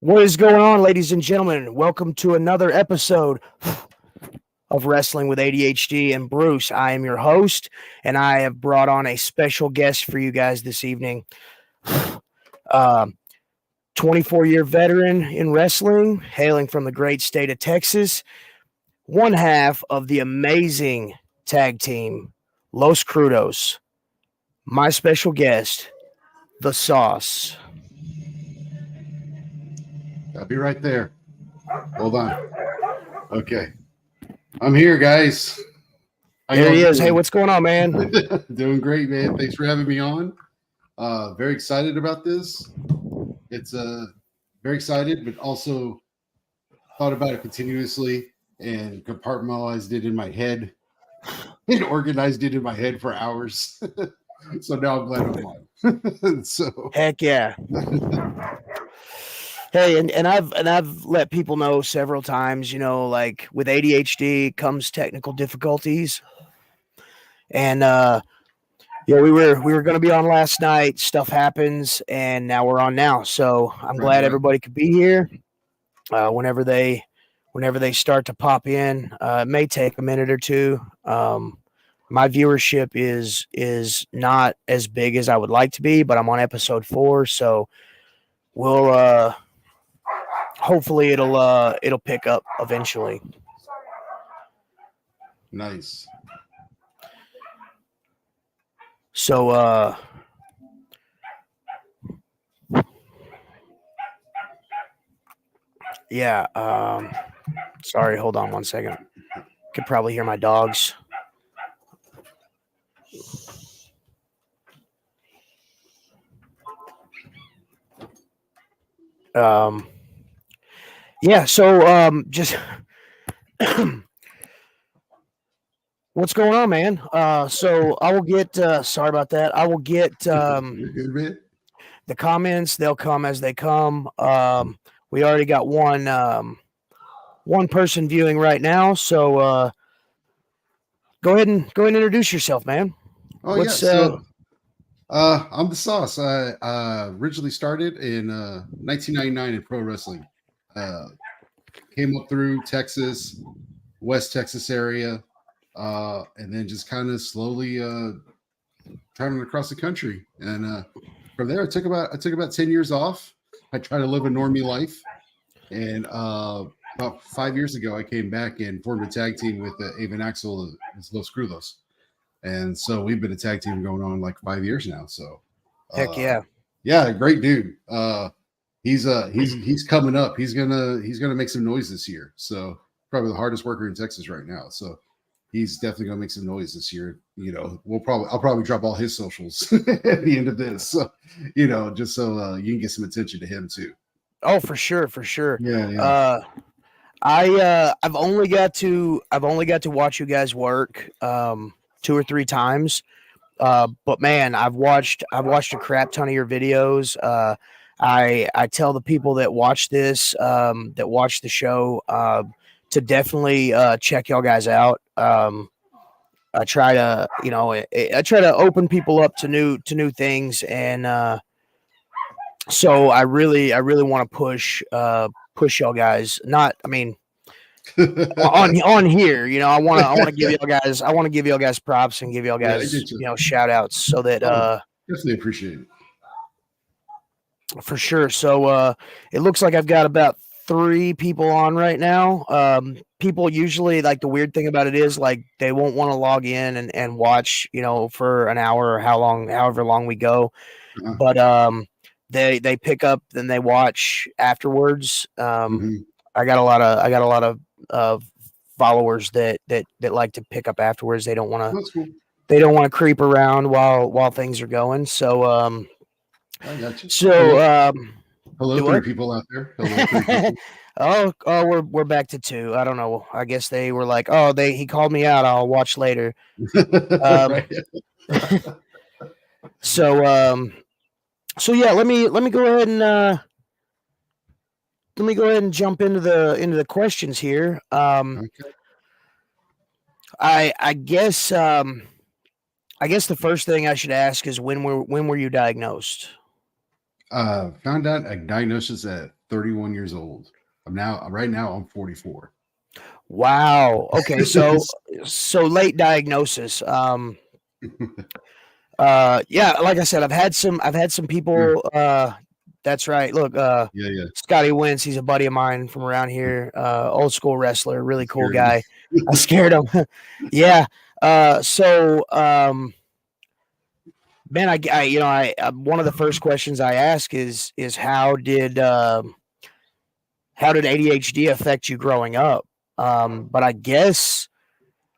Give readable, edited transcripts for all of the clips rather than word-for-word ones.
What is going on, ladies and gentlemen? Welcome to another episode of Wrestling with ADHD and Bruce. I am your host, and I have brought on a special guest for you guys this evening. 24-year veteran in wrestling, hailing from the great state of Texas, one half of the amazing tag team, Los Crudos. My special guest, The Sauce. I'll be right there. Hold on. Okay. I'm here, guys. There he is. Hey, what's going on, man? Doing great, man. Thanks for having me on. Very excited about this. It's very excited, but also thought about it continuously and compartmentalized it in my head and organized it in my head for hours. So now I'm glad I'm on. So heck yeah. Hey, and I've let people know several times, like with ADHD comes technical difficulties. And we were going to be on last night, stuff happens, and now we're on now. So I'm glad everybody could be here. Whenever they start to pop in, it may take a minute or two. My viewership is not as big as I would like to be, but I'm on episode 4, so we'll hopefully it'll pick up eventually. Nice. So sorry, hold on one second. Could probably hear my dogs. Just what's going on, man? So I will get sorry about that. I will get the comments. They'll come as they come. We already got one person viewing right now, so go ahead and introduce yourself, man. I'm the Sauce. I originally started in 1999 in pro wrestling. Came up through Texas, West Texas area, and then just kind of slowly traveling across the country. And from there, I took about 10 years off. I tried to live a normie life, and about 5 years ago, I came back and formed a tag team with Avon Axel, Los Crudos. And so we've been a tag team going on like 5 years now. So heck yeah. Yeah, great dude. He's coming up. He's gonna make some noise this year. So probably the hardest worker in Texas right now. So he's definitely gonna make some noise this year. I'll probably drop all his socials at the end of this. So, just so you can get some attention to him too. Oh, for sure. Yeah. I've only got to watch you guys work 2 or 3 times. But man, I've watched a crap ton of your videos. I tell the people that watch this, that watch the show, to definitely check y'all guys out. I try to open people up to new things, and so I really want to push y'all guys. on here, I want to give y'all guys props and give y'all guys shout outs, so that definitely appreciate it. For sure. So it looks like I've got about 3 people on right now. People usually, like, the weird thing about it is, like, they won't want to log in and watch, for an hour or however long we go. Uh-huh. But they pick up and they watch afterwards. I got a lot of followers that like to pick up afterwards. They don't want to creep around while things are going. So I got you. So hello 3 people out there. Hello 3 people. we're back to 2. I don't know. I guess they were like, he called me out. I'll watch later. So yeah, let me go ahead and jump into the questions here. Okay. I guess the first thing I should ask is when were you diagnosed? Found out a diagnosis at 31 years old. Right now, I'm 44. Wow. Okay. So late diagnosis. Yeah, like I said, I've had some Yeah, people, that's right. Look, yeah, yeah. Scotty Wentz, he's a buddy of mine from around here, old school wrestler, really cool Scared me. guy. I scared him. Yeah. So man, one of the first questions I ask is how did ADHD affect you growing up? But I guess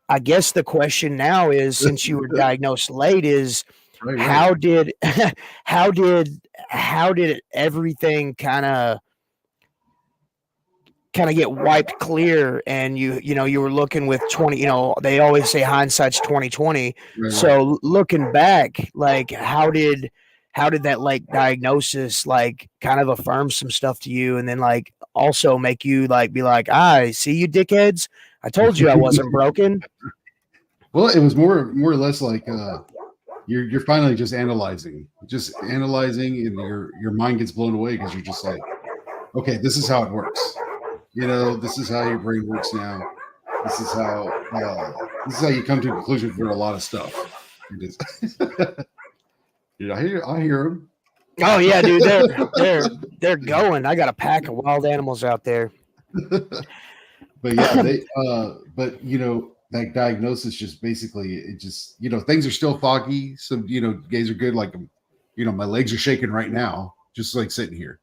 the question now is, since you were diagnosed late, is Right, right. how did how did how did everything kind of get wiped clear, and you were looking with 20, they always say hindsight's 2020. Right, right. So looking back, like how did that like diagnosis like kind of affirm some stuff to you, and then like also make you like be like, I see you dickheads, I told you I wasn't broken. Well, it was more or less like you're finally just analyzing, and your mind gets blown away because you're just like, okay, this is how it works. This is how your brain works now. This is how you come to a conclusion for a lot of stuff. It is. I hear them. Oh yeah, dude, they're going. I got a pack of wild animals out there. But yeah, but that diagnosis just basically, it just, things are still foggy. Some, days are good. Like, my legs are shaking right now, just like sitting here,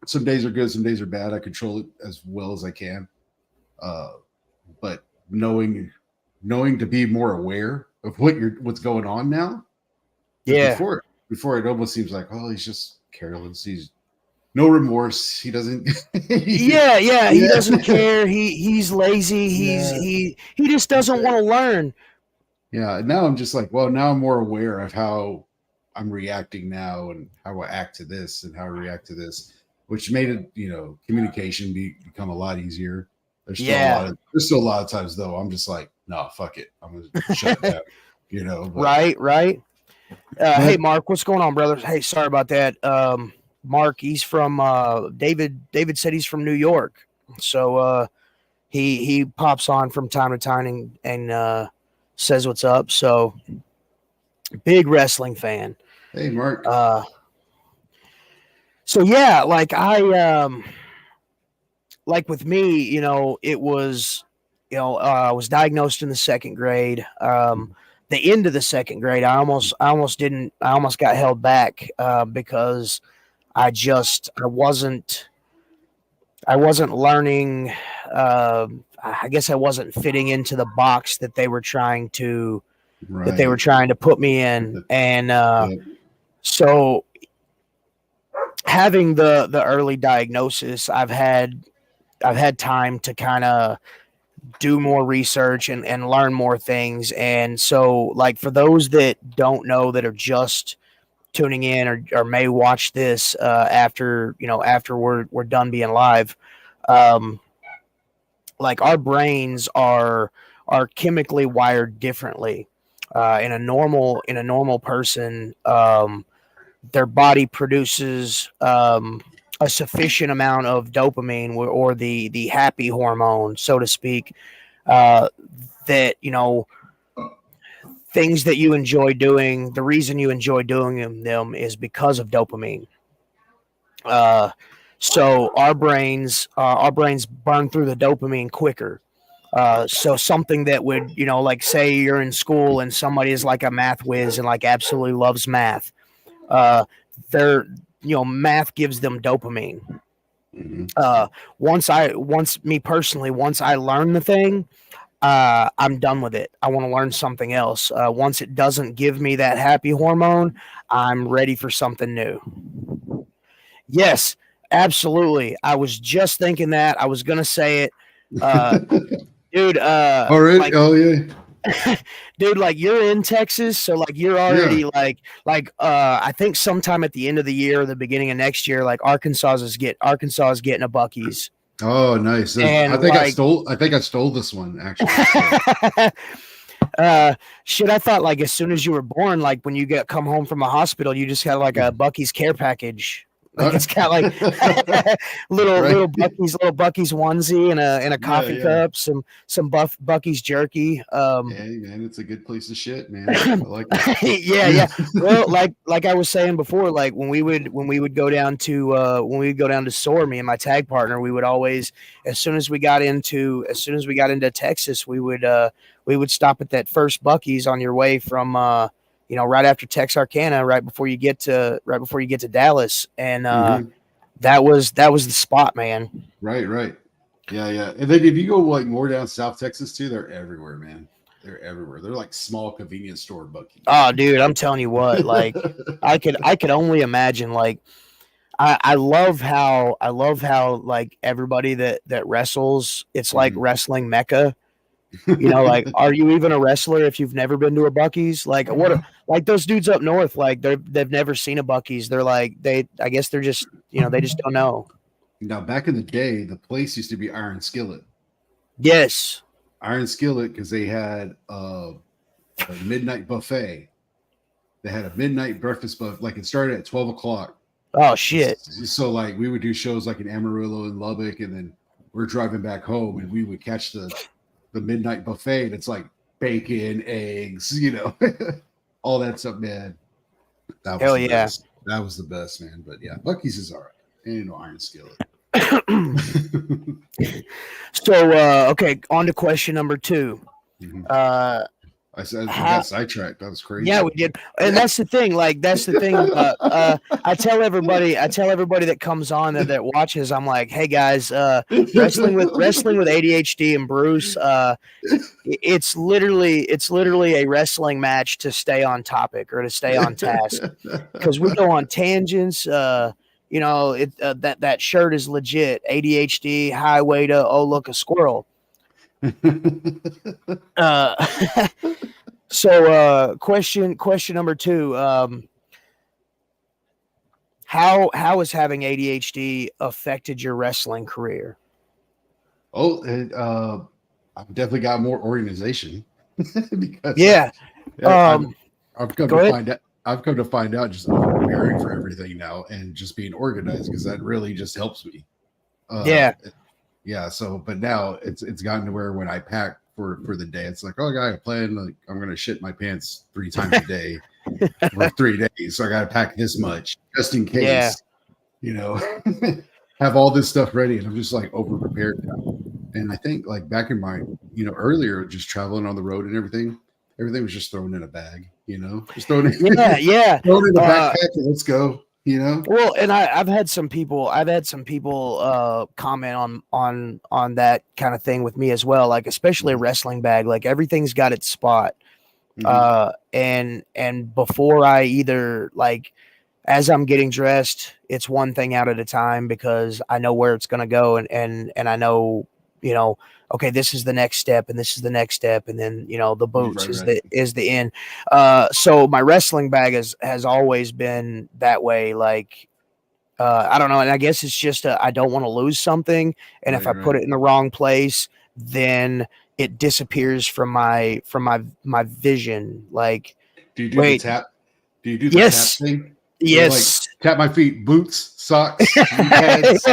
some days are good. Some days are bad. I control it as well as I can. But knowing to be more aware of what's going on now. Because Yeah. before it almost seems like, oh, he's just careless. He's no remorse. He doesn't. Yeah. He doesn't care. He's lazy. Yeah. He just doesn't want to learn. Yeah. And now I'm just like, well, now I'm more aware of how I'm reacting now, and how I act to this and how I react to this, which made it, communication become a lot easier. Yeah. There's still a lot of times though, I'm just like, no, fuck it. I'm gonna shut it down, but, Right. Hey Mark, what's going on, brother? Hey, sorry about that. Mark, he's from David said he's from New York. So he pops on from time to time and says what's up. So big wrestling fan. hey, Mark. So yeah, like like with me, it was, I was diagnosed in the second grade. The end of the second grade, I almost got held back because I wasn't learning. I guess I wasn't fitting into the box that they were trying to put me in, and Yeah. so having the early diagnosis, I've had time to kind of do more research and learn more things. And so, like, for those that don't know, that are just tuning in or may watch this after we're done being live, like, our brains are chemically wired differently. In a normal person, their body produces a sufficient amount of dopamine, or the happy hormone, so to speak, that things that you enjoy doing. The reason you enjoy doing them is because of dopamine. Uh, so our brains burn through the dopamine quicker. So something that would, like, say you're in school and somebody is like a math whiz and like absolutely loves math. Uh, they're Math gives them dopamine. Once I learn the thing, I'm done with it. I want to learn something else. Once it doesn't give me that happy hormone, I'm ready for something new. Yes, absolutely. I was just thinking that. I was gonna say it, dude. All right. Oh yeah. Dude, like, you're in Texas, so like you're already Yeah. like I think sometime at the end of the year or the beginning of next year, like Arkansas is getting a Bucky's. Oh, nice. And like I think I stole this one actually. So. Shit, I thought like as soon as you were born, like when you come home from the hospital, you just had like a Bucky's care package. Like it's got like Right. little Bucky's onesie and a Yeah, coffee yeah. cup, some Bucky's jerky. Hey, man, it's a good place to shit, man. I like it. Yeah, yeah. Well, like I was saying before, like when we would go down to SOAR, me and my tag partner, we would always, as soon as we got into Texas, we would stop at that first Bucky's on your way from right after Texarkana, right before you get to Dallas, and Mhm. that was the spot, man. Right, right. Yeah, yeah. And then if you go like more down South Texas too, they're everywhere, man. They're everywhere. They're like small convenience store Bucky's. Oh, dude, I'm telling you what, like I could only imagine, like I love how like everybody that wrestles, it's like Mhm. wrestling mecca. Like, are you even a wrestler if you've never been to a Bucky's? Like, like those dudes up north, like they've never seen a Bucky's. They're like I guess they're just they just don't know. Now, back in the day, the place used to be Iron Skillet. Yes. Iron Skillet because they had a midnight buffet. They had a midnight breakfast buffet. Like it started at 12 o'clock. Oh shit. So like we would do shows like in Amarillo and Lubbock, and then we're driving back home, and we would catch the midnight buffet. And it's like bacon, eggs, all that stuff, man. That was Hell the yeah. best. That was the best, man. But yeah, Bucky's is all right. Ain't no Iron Skillet. So okay, on to question number 2. Mhm. Uh I said we how got sidetracked. That was Yeah, crazy. we did. And that's the thing. Like that's the thing about I tell everybody that comes on that watches, I'm like, "Hey guys, wrestling with ADHD and Bruce, it's literally a wrestling match to stay on topic or to stay on task because we go on tangents. That shirt is legit. ADHD highway to oh look a squirrel. Uh, so question number 2. How has having ADHD affected your wrestling career? I've definitely got more organization because Yeah. I've Um, I've come Go to ahead. find out. I've come to find out just over preparing for everything now and just being organized because that really just helps me. Uh, Yeah. yeah. So, but now it's gotten to where when I pack for the day, it's like, oh, I got a plan. Like I'm gonna shit my pants 3 times a day for 3 days, so I got to pack this much just in Yeah. case. You know, have all this stuff ready, and I'm just like over prepared now. And I think like back in my earlier, just traveling on the road and everything was just thrown in a bag. Just thrown in, Yeah. Yeah. thrown in a backpack and let's go. Well, and I've had some people comment on that kind of thing with me as well. Like especially a Mhm, wrestling bag. Like everything's got its spot. mhm. And before I either like as I'm getting dressed, it's one thing out at a time because I know where it's gonna go and I know, you know, okay, this is the next step and this is the next step, and then the boots Right, right. is the end. So my wrestling bag has always been that way. Like I don't know, and I guess it's just I don't want to lose something, and if Right, I put right. it in the wrong place, then it disappears from my vision. Like, Do you do the wait, tap? Do you do the tap yes, thing? Where like yes, tap my feet, boots, socks, knee pads,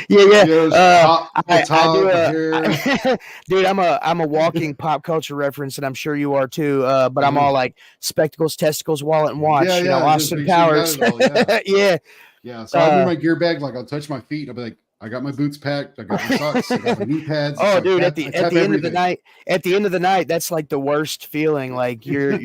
yeah, yeah. top, the I do top, the hair. dude. I'm a walking pop culture reference, and I'm sure you are too. But I'm Uh-huh. all like spectacles, testicles, wallet, and Yeah, watch. yeah. Just Austin make sure you got Powers. it all. Yeah. Yeah. Yeah, so I'll bring Uh, my gear bag. Like I'll touch my feet. I'll be like, I got my boots packed. I got my socks. I got my knee pads. It's oh, like dude, tap. I at tap the end of the everything. night, that's like the worst feeling. Like you're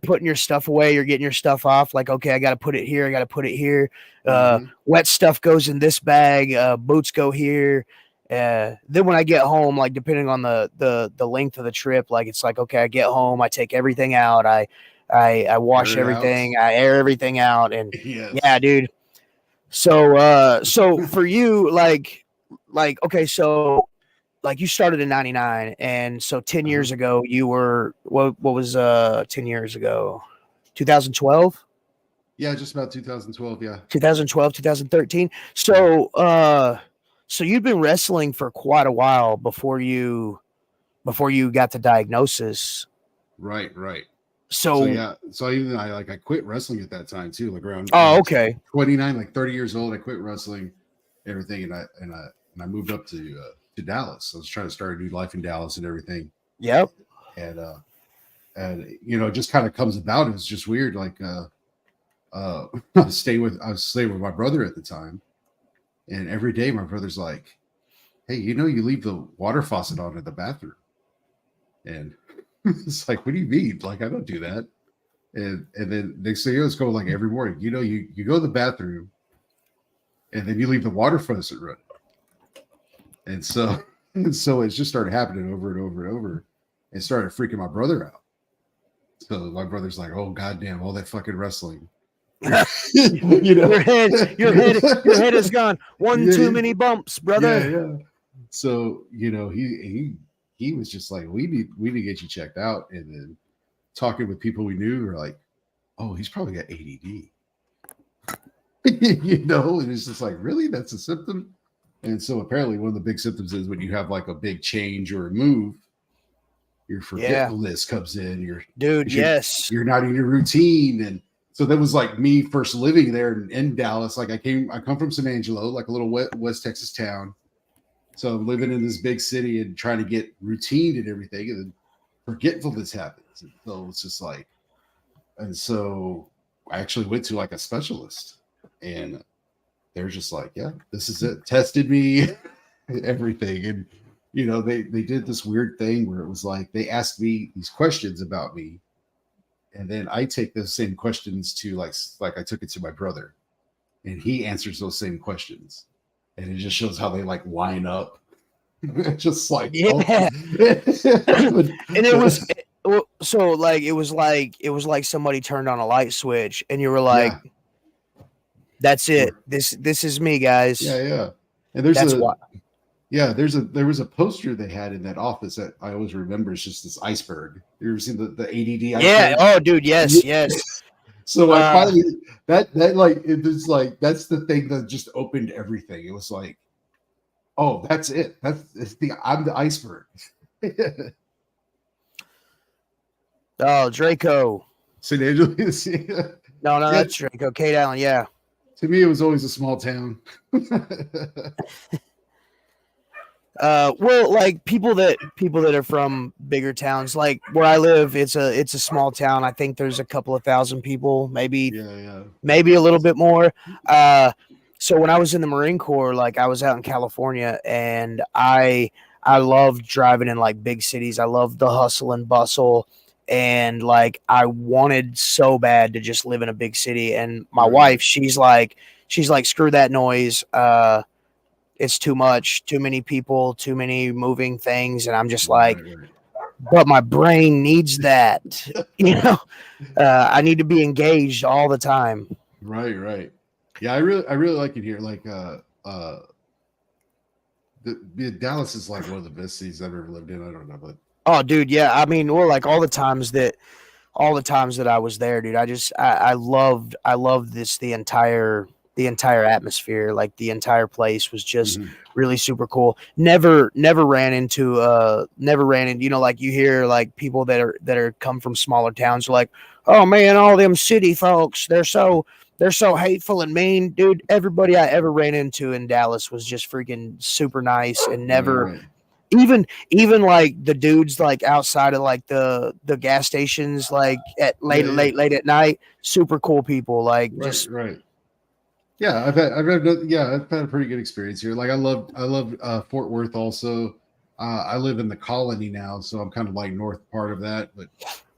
putting your stuff away, you're getting your stuff off. Like, okay, I got to put it here. I got to put it here. Hmm. Wet stuff goes in this bag. Boots go here. Then when I get home, like depending on the length of the trip, like it's like okay, I get home, I take everything out, I Air wash it out. everything, I air everything out, and yeah, Yes. dude. So for you, like okay, so like you started in 99, and so 10 Uh-huh. years ago you were what was 10 years ago, 2012, Yeah, just about 2012. Yeah. 2012, 2013. Yeah. So you've been wrestling for quite a while before you got the diagnosis. Right. Right. So So, yeah, so I quit wrestling at that time too, like around when I oh, was okay. 29, like 30 years old. I quit wrestling, everything, and I moved up to Dallas. I was trying to start a new life in Dallas and everything, Yep. and it just kind of comes about. It was just weird. Like I was staying with my brother at the time, and every day my brother's like, "Hey, you leave the water faucet on in the bathroom," and it's like, "What do you mean? Like I don't do that." And then they say, "Let's go like every morning." You go to the bathroom, and then you leave the water faucet running, and so and so it just started happening over and over and over, and started freaking my brother out. So my brother's like, "Oh goddamn, all that fucking wrestling," you know. Your head has gone one Yeah, too many bumps, yeah, brother. yeah. So he was just like, we need to get you checked out, and then talking with people we knew were like, "Oh, he's probably got ADD." And it's just like, really, that's a symptom. And so apparently one of the big symptoms is when you have like a big change or a move, your Yeah, forgetfulness comes in, dude. 'cause you're Yes. you're not in your routine. And so that was like me first living there in Dallas. Like I come from San Angelo, like a little West Texas town. So I'm living in this big city and trying to get routine and everything, and then forgetfulness happens. And so it's just like, and so I actually went to like a specialist, and they're just like, yeah, this is it. Tested me, everything. And they did this weird thing where it was like they asked me these questions about me, and then I take those same questions to like I took it to my brother, and he answers those same questions, and it just shows how they like line up. Just like, oh, Yeah. but, And it was but so like it was like somebody turned on a light switch, and you were like, yeah, "That's it. or This is me, guys. yeah. And there's That's a why." Yeah, there was a poster they had in that office that I always remember. It's just this iceberg. You ever seen the ADD Yeah. iceberg? Oh, dude. Yeah. Yes. Yes. So I Uh. finally that like it was like that's the thing that just opened everything. It was like, oh, that's it. I'm the iceberg. Oh, Draco. San Angeles. Yeah. No, no, Yeah, that's Draco. Kate Allen. Yeah. to me, it was always a small town. Well, like people that are from bigger towns, like where I live, it's a small town. I think there's a couple of thousand people, maybe Yeah, yeah, maybe a little bit more. Uh, so when I was in the Marine Corps, like I was out in California, and I loved driving in like big cities. I loved the hustle and bustle, and like I wanted so bad to just live in a big city. And my right, wife, she's like screw that noise. It's too much, too many people, too many moving things, and I'm just like, right, but my brain needs that, you know. I need to be engaged all the time. right. Yeah, I really like it here. Like, Dallas is like one of the best cities I've ever lived in. I don't know, but Oh, dude, yeah. I mean, well, like all the times that I was there, dude. I loved this the entire atmosphere. Like the entire place was just mhm. really super cool. Never ran into like you hear like people that are come from smaller towns are like, oh man, all them city folks, they're so hateful and mean, dude. Everybody I ever ran into in Dallas was just freaking super nice and never Right, even like the dudes like outside of like the gas stations like at yeah, yeah, late at night, super cool people, like just right. Yeah, I've had a pretty good experience here. Like I love Fort Worth also. I live in the Colony now, so I'm kind of like north part of that, but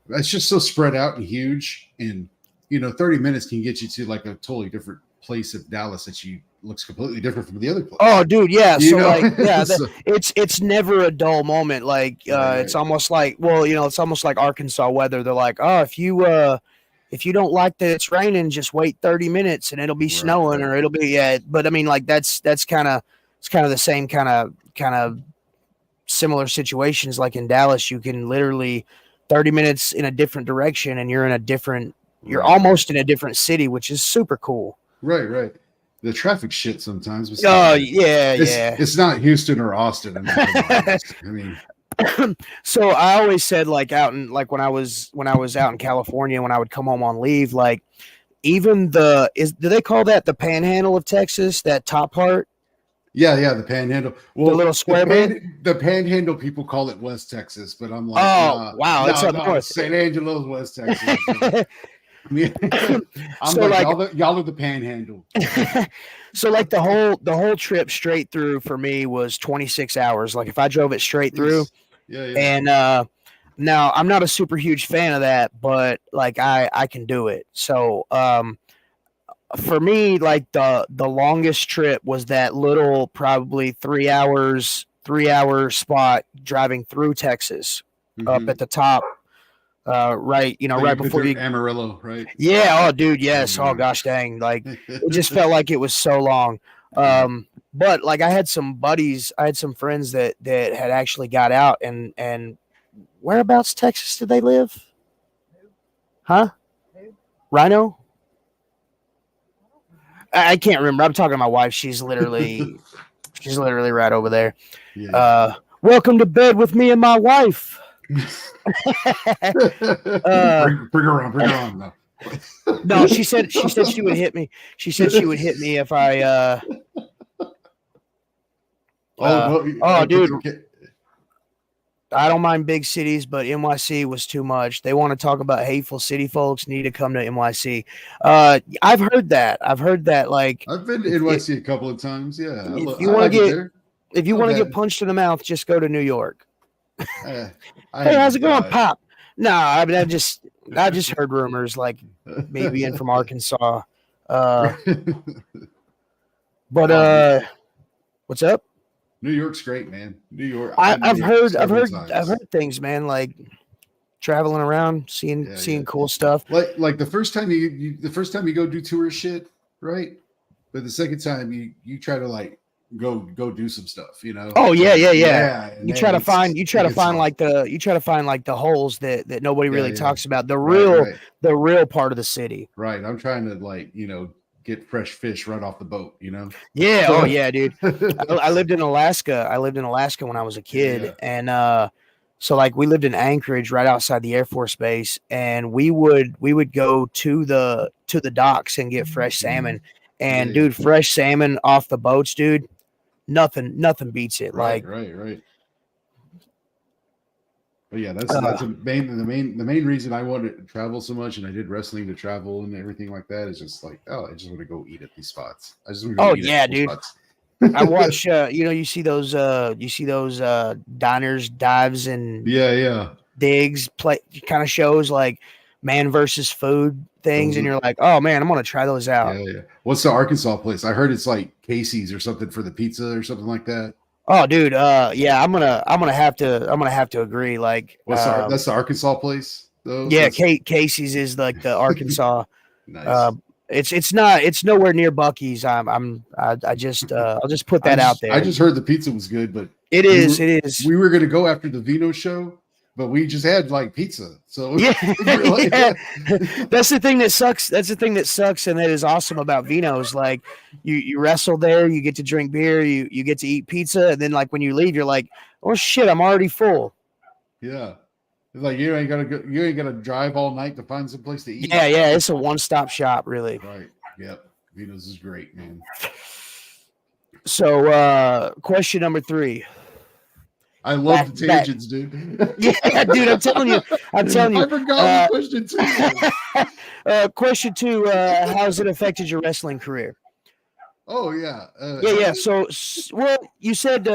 it's just so spread out and huge. And 30 minutes can get you to like a totally different place of Dallas that you looks completely different from the other place. oh dude, yeah. You So know, like yeah, so, it's never a dull moment. Like it's right, almost like, well, it's almost like Arkansas weather. They're like, oh, if you don't like that it's raining, just wait 30 minutes and it'll be snowing, right. or it'll be, yeah. But I mean, like that's kind of, it's kind of the same kind of similar situations. Like in Dallas, you can literally 30 minutes in a different direction, and you're Right. almost in a different city, which is super cool. Right. The traffic shit sometimes, but still, Oh man. yeah, It's yeah. it's not Houston or Austin. I mean, come on. I mean, So I always said like out in like when I was out in California when I would come home on leave, like even do they call that the panhandle of Texas, that top part, Yeah, the Panhandle. the Well, little square bit? the Panhandle people call it West Texas, but I'm like, Oh nah, wow, it's no, up no, north. San Angelo's West Texas. I mean, I'm So like like y'all are the Panhandle. so like the whole trip straight through for me was 26 hours. Like if I drove it straight through, Jeez. Yeah. and now I'm not a super huge fan of that, but like I can do it. So for me, like the longest trip was that little probably 3 hour spot driving through Texas up Mm-hmm. at the top, right, So right you've been before through you. Amarillo, right? Yeah, oh dude, yes. Oh Yeah. gosh dang. Like it just felt like it was so long. Right. But like I had some buddies, I had some friends that had actually got out, and whereabouts Texas did they live? Huh? Rhino? I can't remember. I'm talking to my wife. She's literally right over there. Yeah. Welcome to bed with me and my wife. uh, Bring her on now. no, she said she would hit me. She said she would hit me if I. Oh no! Oh, dude, Get, I don't mind big cities, but NYC was too much. They want to talk about hateful city folks. Need to come to NYC. I've heard that. I've heard that. Like, I've been to NYC a couple of times. Yeah, if you I want to like it get there. if you Not want to get bad. punched in the mouth, just go to New York. I Hey, ain't how's it gonna going, die. Pop? No, I mean I just heard rumors like me being from Arkansas. Uh, but Oh, what's up? New York's great, man. New York. I've I, been to New I've York heard I've several heard I've times. heard things, man. Like traveling around, seeing Yeah. seeing cool stuff. Like the first time the first time you go do tourist shit, right? But the second time you try to like go do some stuff, Oh yeah, and yeah, yeah. yeah, and You then try to find you try it to gets find hard. like the holes that nobody really Yeah. talks about. The Right, real right, the real part of the city. right. I'm trying to like get fresh fish right off the boat, Yeah. Oh So yeah, dude. I lived in Alaska. I lived in Alaska when I was a kid, yeah. and so like we lived in Anchorage, right outside the Air Force Base, and we would go to the docks and get fresh salmon. And Yeah. dude, fresh salmon off the boats, dude. Nothing beats it. Right, Like, right. But yeah, that's uh, the main reason I wanted to travel so much, and I did wrestling to travel and everything like that. Is just like, oh, I just want to go eat at these spots. I just want to go oh eat at yeah, cool dude. spots. I watch. You see those diners, dives, and Yeah. digs play kind of shows like man versus food things, Those and are, you're like, oh man, I'm gonna try those out. yeah. What's the Arkansas place? I heard it's like Casey's or something for the pizza or something like that. Oh, dude. Yeah, I'm gonna have to agree. Like, That's the Arkansas place though. yeah, That's Casey's is like the Arkansas. Uh, nice. it's nowhere near Bucky's. I'll just put that out I there. just heard the pizza was good, but It we is. were It is. we were gonna go after the Vino show, but we just had like pizza. So Yeah, we're like, yeah. That's the thing that sucks. That's the thing that sucks, and that is awesome about Vino's. Like you wrestle there, you get to drink beer, you get to eat pizza, and then like when you leave, you're like, oh shit, I'm already full. yeah. It's like you ain't gotta drive all night to find some place to eat. Yeah, yeah. It's a one-stop shop, really. Right. Yep. Vino's is great, man. So, question number 3. I love Back, the back. tangents, dude. Yeah, dude. I'm telling you. I'm telling you. I forgot what question 2 was. Question 2. How's it affected your wrestling career? Oh yeah. Yeah, Has yeah. it? So, well, you said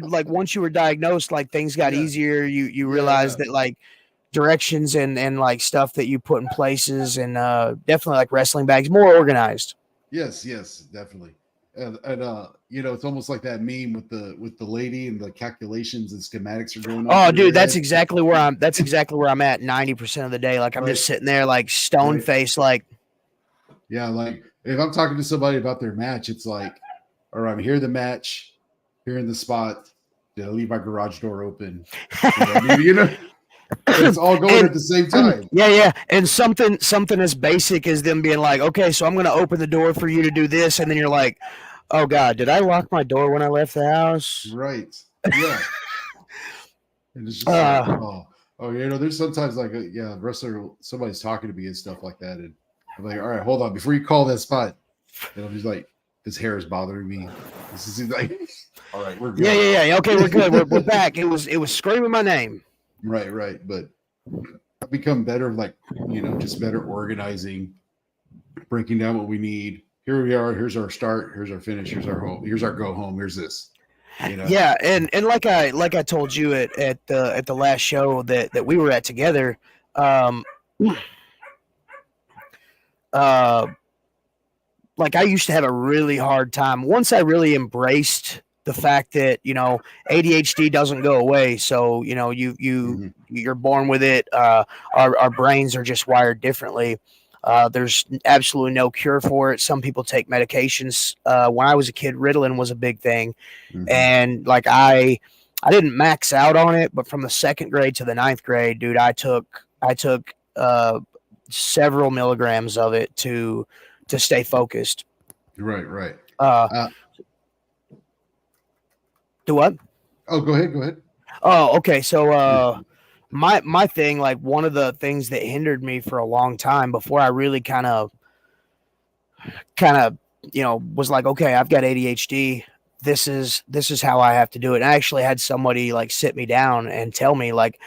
like once you were diagnosed, like things got Yeah. easier. You Yeah. realized that like directions and like stuff that you put in places, and definitely like wrestling bags more organized. Yes, definitely. And it's almost like that meme with the lady and the calculations and schematics are going on Oh, through dude, her that's head. exactly where I'm. That's exactly where I'm at 90% of the day. Like I'm Right. just sitting there, like stone Right. faced, like. Yeah, like if I'm talking to somebody about their match, it's like, all right, I'm here the match, here in the spot. Did I leave my garage door open? It's all going And at the same time. yeah, yeah, and something as basic as them being like, okay, so I'm gonna open the door for you to do this, and then you're like, oh god, did I lock my door when I left the house? Right. Yeah. And it's just like, Uh, there's sometimes like, wrestler, somebody's talking to me and stuff like that. And I'm like, all right, hold on. Before you call that spot, and I'm just like, his hair is bothering me. This is like, all right, we're good. yeah. Okay, we're good. We're back. It was screaming my name. Right. But I've become better, like, just better organizing, breaking down what we need. Here we are. Here's our start. Here's our finish. Here's our home. Here's our go home. Here's this. Yeah, and like I told you at the last show that we were at together, um, uh, like I used to have a really hard time once I really embraced the fact that ADHD doesn't go away. So Mhm. you're born with it. Our brains are just wired differently. There's absolutely no cure for it. Some people take medications. When I was a kid, Ritalin was a big thing, Mhm. and like I didn't max out on it, but from the second grade to the ninth grade, dude, I took several milligrams of it to stay focused. Right. Uh, Uh, do what? go ahead. Go ahead. Oh, okay. So, my thing, like one of the things that hindered me for a long time before I really kind of, was like, okay, I've got ADHD. This is how I have to do it. And I actually had somebody like sit me down and tell me like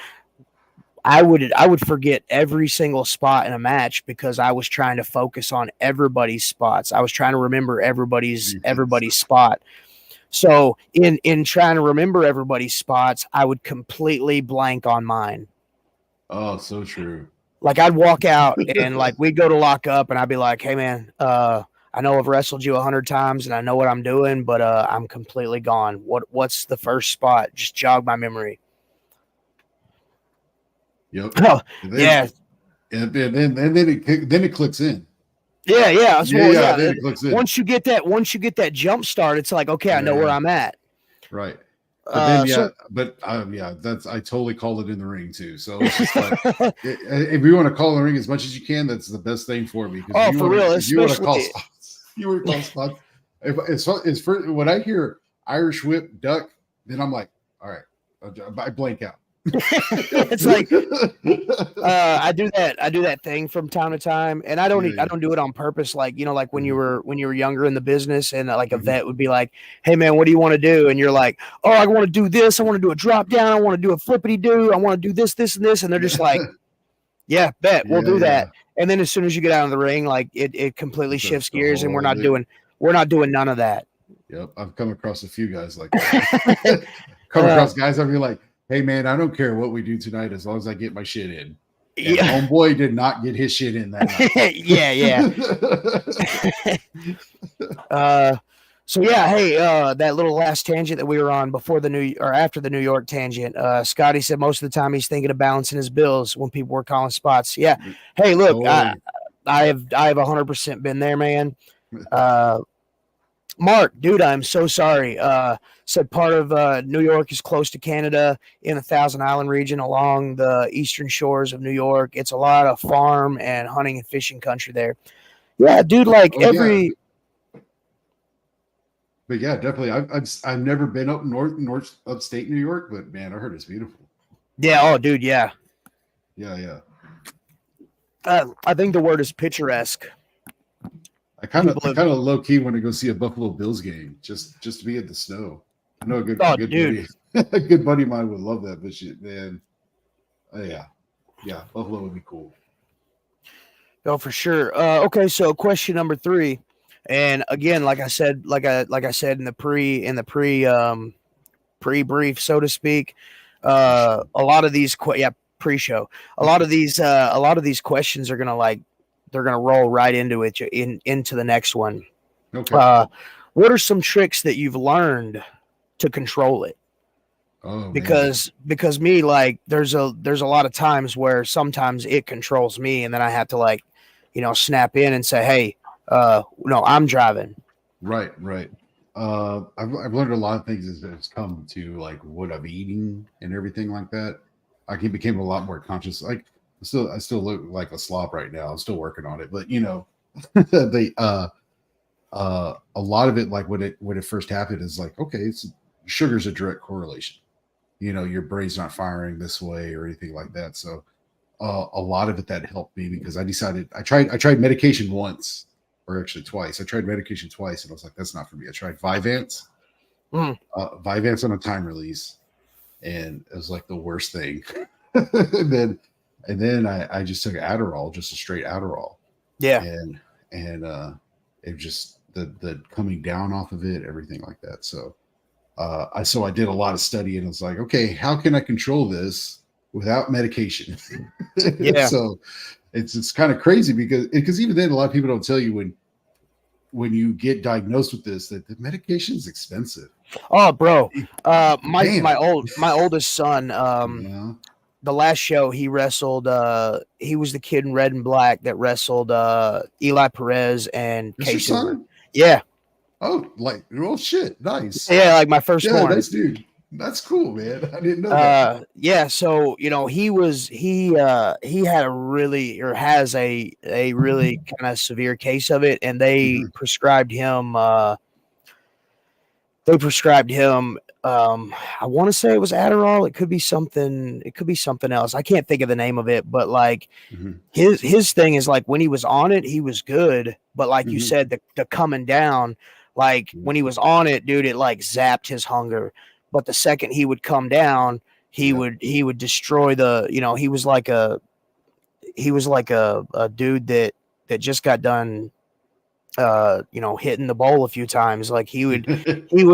I would forget every single spot in a match because I was trying to focus on everybody's spots. I was trying to remember Defense. everybody's spot. So in trying to remember everybody's spots, I would completely blank on mine. Oh, so true. Like I'd walk out and like we'd go to lock up and I'd be like, "Hey man, I know I've wrestled you 100 times and I know what I'm doing, but I'm completely gone. What's the first spot? Just jog my memory." Yep. Oh And then yeah, and then it clicks in. yeah. Well, Yeah. yeah. Then it clicks in. Once you get that jump start, it's like okay, I know where Yeah. I'm at. Right. But then So that's I totally call it in the ring too. So it's just like if you want to call the ring as much as you can, that's the best thing for me because oh, for real, if you want to call especially spots, you want to call spots. If it's for when I hear Irish whip duck, then I'm like, all right, I blank out. it's like I do that thing from time to time, and I don't Yeah, I yeah. don't do it on purpose. Like when you Mhm, were when you were younger in the business, and like a mhm. vet would be like, "Hey man, what do you want to do?" And you're like, "Oh, I want to do this. I want to do a drop down. I want to do a flippity do. I want to do this, and this." And they're just like, "Yeah, bet we'll Yeah, do yeah. that." And then as soon as you get out of the ring, like it completely It's a shifts the gears, and we're whole not new. doing none of that. Yep, I've come across a few guys like that. Come uh, across guys, I'll be like, "Hey, man, I don't care what we do tonight as long as I get my shit in." And yeah, homeboy did not get his shit in that night. yeah. Uh, so yeah, hey, that little last tangent that we were on before the New or after the New York tangent, Scotty said most of the time he's thinking of balancing his bills when people were calling spots. Yeah, hey, look, I Totally. I have I have 100% been there, man. Uh, Mark, dude, I'm so sorry. Said part of New York is close to Canada in the Thousand Island region along the eastern shores of New York. It's a lot of farm and hunting and fishing country there. Yeah, dude, like Oh yeah, every but yeah, definitely. I've never been up north upstate New York, but man, I heard it's beautiful. yeah, oh, dude, yeah. Yeah. I think the word is picturesque. People I have, kind of low key want to go see a Buffalo Bills game just to be in the snow. I know a oh, good dude, buddy a good buddy of mine would love that, but shit, man. Yeah, Buffalo would be cool. oh, for sure. Okay, so question number three, and again, like I said in the pre brief, so to speak, For sure. a lot of these pre-show, a lot of these questions are gonna like they're gonna roll right into the next one. Okay. Uh, what are some tricks that you've learned to control it? Oh man. Because me like there's a lot of times where sometimes it controls me and then I have to like snap in and say, hey, no, I'm driving. Right. I've learned a lot of things as it's come to like what I'm eating and everything like that. Became a lot more conscious. Like I still look like a slob right now. I'm still working on it, but the a lot of it like when it first happened is like okay, it's sugar's a direct correlation. your brain's not firing this way or anything like that. So a lot of it that helped me because I tried medication once or actually twice. I tried medication twice and I was like, that's not for me. I tried Mm, Vyvanse on a time release, and it was like the worst thing. And then I just took Adderall, just a straight Adderall, yeah. and it just the coming down off of it, everything like that. So I did a lot of study and I was like, okay, how can I control this without medication? Yeah. So it's kind of crazy because even then a lot of people don't tell you when you get diagnosed with this that the medication is expensive. Oh, bro. My Damn. oldest son. Yeah. The last show he wrestled. He was the kid in red and black that wrestled Eli Perez and That's your Casey over. son? Yeah, Oh, like, oh shit. Nice. yeah, like my Yeah, firstborn. nice dude. That's cool, man. I didn't know that. Yeah, so he had a really or has a really kind of severe case of it, and Mhm. they prescribed him I want to say it was Adderall. It could be something else. I can't think of the name of it, but like Mhm. his thing is like when he was on it, he was good, but like you Mhm. said, the coming down, like when he was on it, dude, it like zapped his hunger. But the second he would come down, Yeah. he would destroy the, he was like a dude that just got done hitting the bowl a few times. Like he would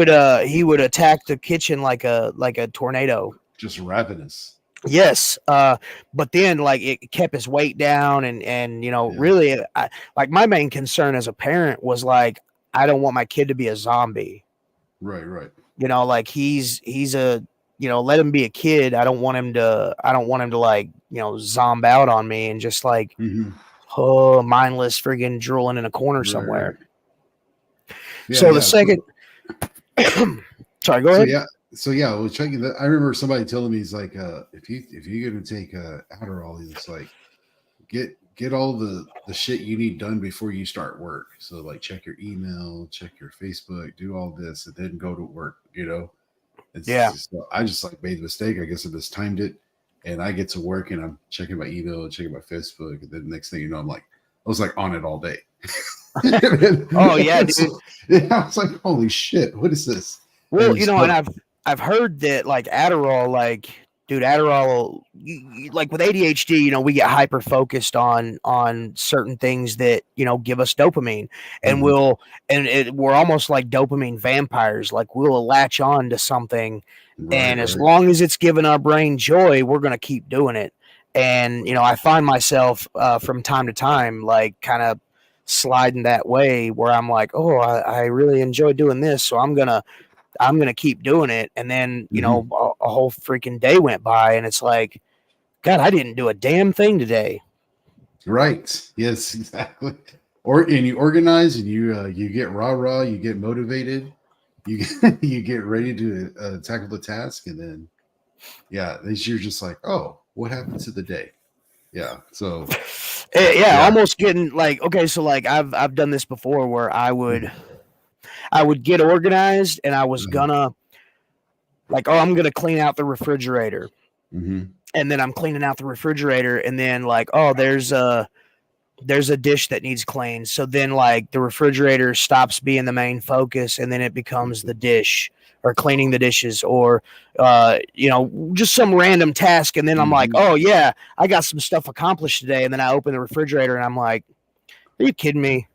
attack the kitchen like a tornado. Just ravenous. Yes, but then like it kept his weight down, and Yeah. really, like my main concern as a parent was like I don't want my kid to be a zombie. Right, right. Like he's a let him be a kid. I don't want him to like zomb out on me and just like Mhm. mindless friggin' drooling in a corner Right, right. somewhere. Yeah, So the yeah. second, sorry, go So ahead. yeah, so yeah, I was checking that. I remember somebody telling me he's like, if you're gonna take Adderall, he's like, get all the shit you need done before you start work. So like, check your email, check your Facebook, do all this, and then go to work. It's Yeah. just I just like made the mistake. I guess I just timed it, and I get to work and I'm checking my email, checking my Facebook, and then the next thing you know, I was like on it all day. Oh yeah, And dude. so yeah, I was like, holy shit, what is this? Well, And and so I've heard that like Adderall, like dude, Adderall, like with ADHD, we get hyper focused on certain things that give us dopamine, and mhm, we're almost like dopamine vampires. Like we'll latch on to something, right, and as right. long as it's giving our brain joy, we're gonna keep doing it. And I find myself from time to time, like kind of sliding that way where I'm like, oh, I really enjoy doing this, so I'm gonna keep doing it. And then Mhm. a whole freaking day went by, and it's like, God, I didn't do a damn thing today. Right. Yes, exactly. And you organize and you get rah, you get motivated, you get, you get ready to tackle the task, and then yeah, you're just like, oh, what happened to the day? Yeah. So Yeah, yeah. almost getting like okay, so like I've done this before where Mhm. I would get organized and I was Mhm. gonna like oh I'm gonna clean out the refrigerator, Mhm. and then I'm cleaning out the refrigerator, and then like oh there's a dish that needs cleaned. So then like the refrigerator stops being the main focus, and then it becomes the dish or cleaning the dishes or just some random task. And then I'm like, Mhm. oh yeah, I got some stuff accomplished today. And then I open the refrigerator and I'm like, are you kidding me?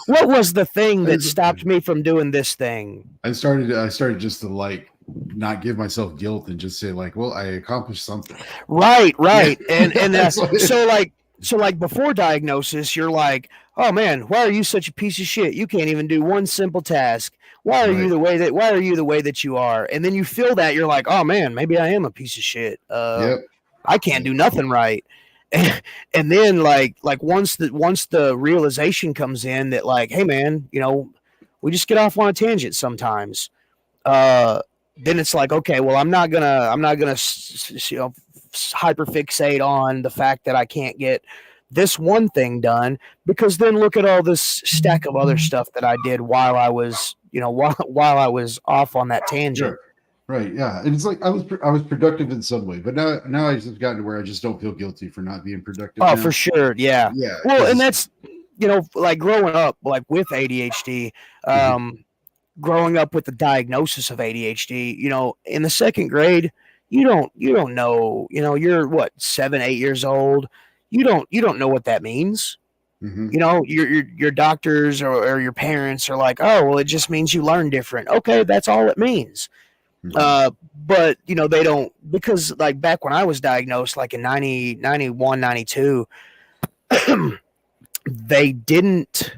What was the thing I that stopped me from doing this thing? I started just to like not give myself guilt and just say like, well, I accomplished something. Right, Yeah. right. And That's what it, so like before diagnosis, you're like, "Oh man, why are you such a piece of shit? You can't even do one simple task. right. Why are you the way that you are?" And then you feel that you're like, "Oh man, maybe I am a piece of shit. Yep. I can't Yep. do nothing right." And then like once the realization comes in that like, "Hey man, we just get off on a tangent sometimes." uh, then it's like, okay, well, I'm not gonna hyper fixate on the fact that I can't get this one thing done, because then look at all this stack of other stuff that I did while I was while I was off on that tangent. Sure. Right. Yeah. And it's like I was productive in some way, but now I just gotten to where I just don't feel guilty for not being productive Oh, for now. sure. Yeah. Yeah, Well, because and it's that's, like growing up, like with ADHD, Mhm. growing up with the diagnosis of ADHD, in the second grade, you don't know, you're what, 7, 8 years old. You don't know what that means. Mhm. Your doctors or your parents are like, oh, well, it just means you learn different. Okay, that's all it means. Mhm. But they don't, because like back when I was diagnosed, like in 90, 91, 92, they didn't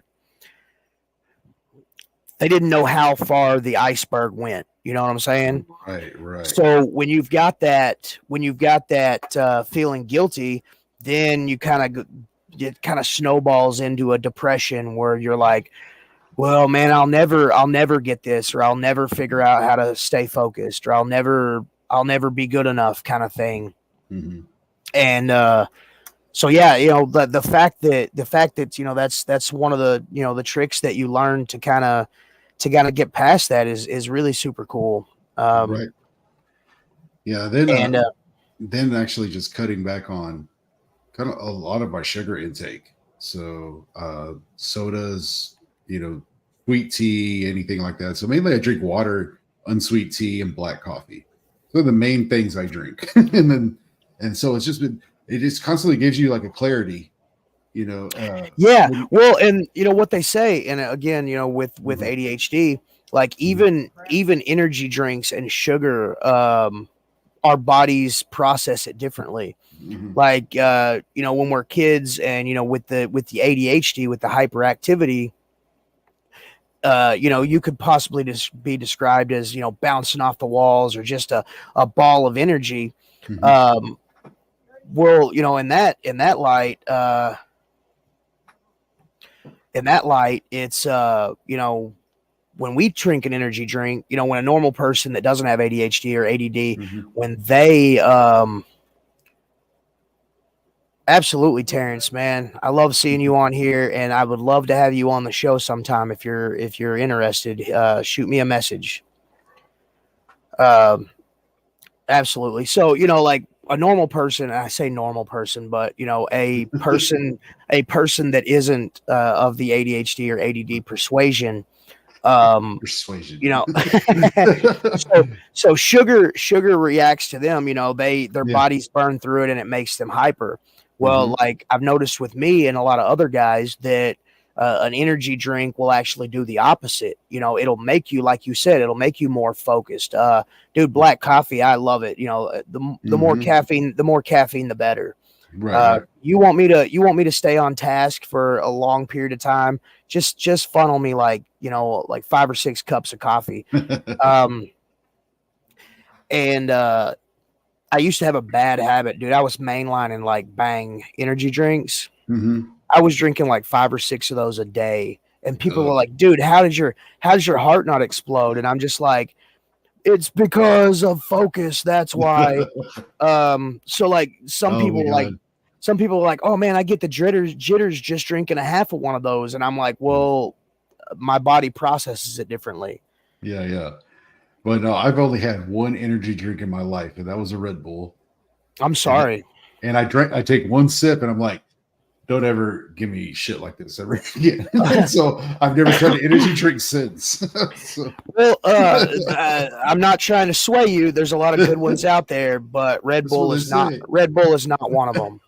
they didn't know how far the iceberg went. You know what I'm saying? Right, right. So when you've got that feeling guilty, then it kind of snowballs into a depression where you're like, well, man, I'll never get this, or I'll never figure out how to stay focused, or I'll never be good enough, kind of thing. Mhm. And so yeah, the fact that that's one of the tricks that you learn to kind of get past that is really super cool. Right. Yeah, And then actually just cutting back on kind of a lot of my sugar intake. So sodas, sweet tea, anything like that. So mainly I drink water, unsweet tea, and black coffee. So the main things I drink. And so it's just been it just constantly gives you like a clarity, you know. yeah, When, well, and what they say, and again, with Mhm, ADHD, like mhm, even energy drinks and sugar, our bodies process it differently. mhm, Like when we're kids, and with the ADHD, with the hyperactivity, you could possibly just be described as bouncing off the walls, or just a ball of energy. mhm, Um, well, in that light, it's when we drink an energy drink, when a normal person that doesn't have ADHD or ADD, mhm. when they absolutely, Terrence, man, I love seeing you on here, and I would love to have you on the show sometime if you're interested. Shoot me a message. Um, Absolutely. So, like a normal person, I say normal person, but a person that isn't of the ADHD or ADD persuasion, um, Persuasion. you know, so sugar reacts to them. Their Yeah. bodies burn through it, and it makes them hyper. Well, Mhm, like I've noticed with me and a lot of other guys that an energy drink will actually do the opposite. It'll make you, like you said, it'll make you more focused. Dude, black coffee, I love it. The more mhm. caffeine, the better. Right, right. You want me to stay on task for a long period of time? Just funnel me like 5 or 6 cups of coffee. Um, and I used to have a bad habit, dude. I was mainlining like Bang energy drinks. Mhm. I was drinking like 5 or 6 of those a day, and people were Ugh. like, "Dude, how does your heart not explode?" And I'm just like, "It's because of focus. That's why." So like Oh my god. some people are like, "Oh man, I get the jitters just drinking a half of one of those," and I'm like, Mm. "Well, my body processes it differently." Yeah, yeah. But no, I've only had one energy drink in my life, and that was a Red Bull. I'm And that, sorry. and I take one sip and I'm like, don't ever give me shit like this ever again. So I've never tried an energy drink since. So Well, I'm not trying to sway you. There's a lot of good ones out there, but Red that's what Bull they is not. say. Red Bull is not one of them.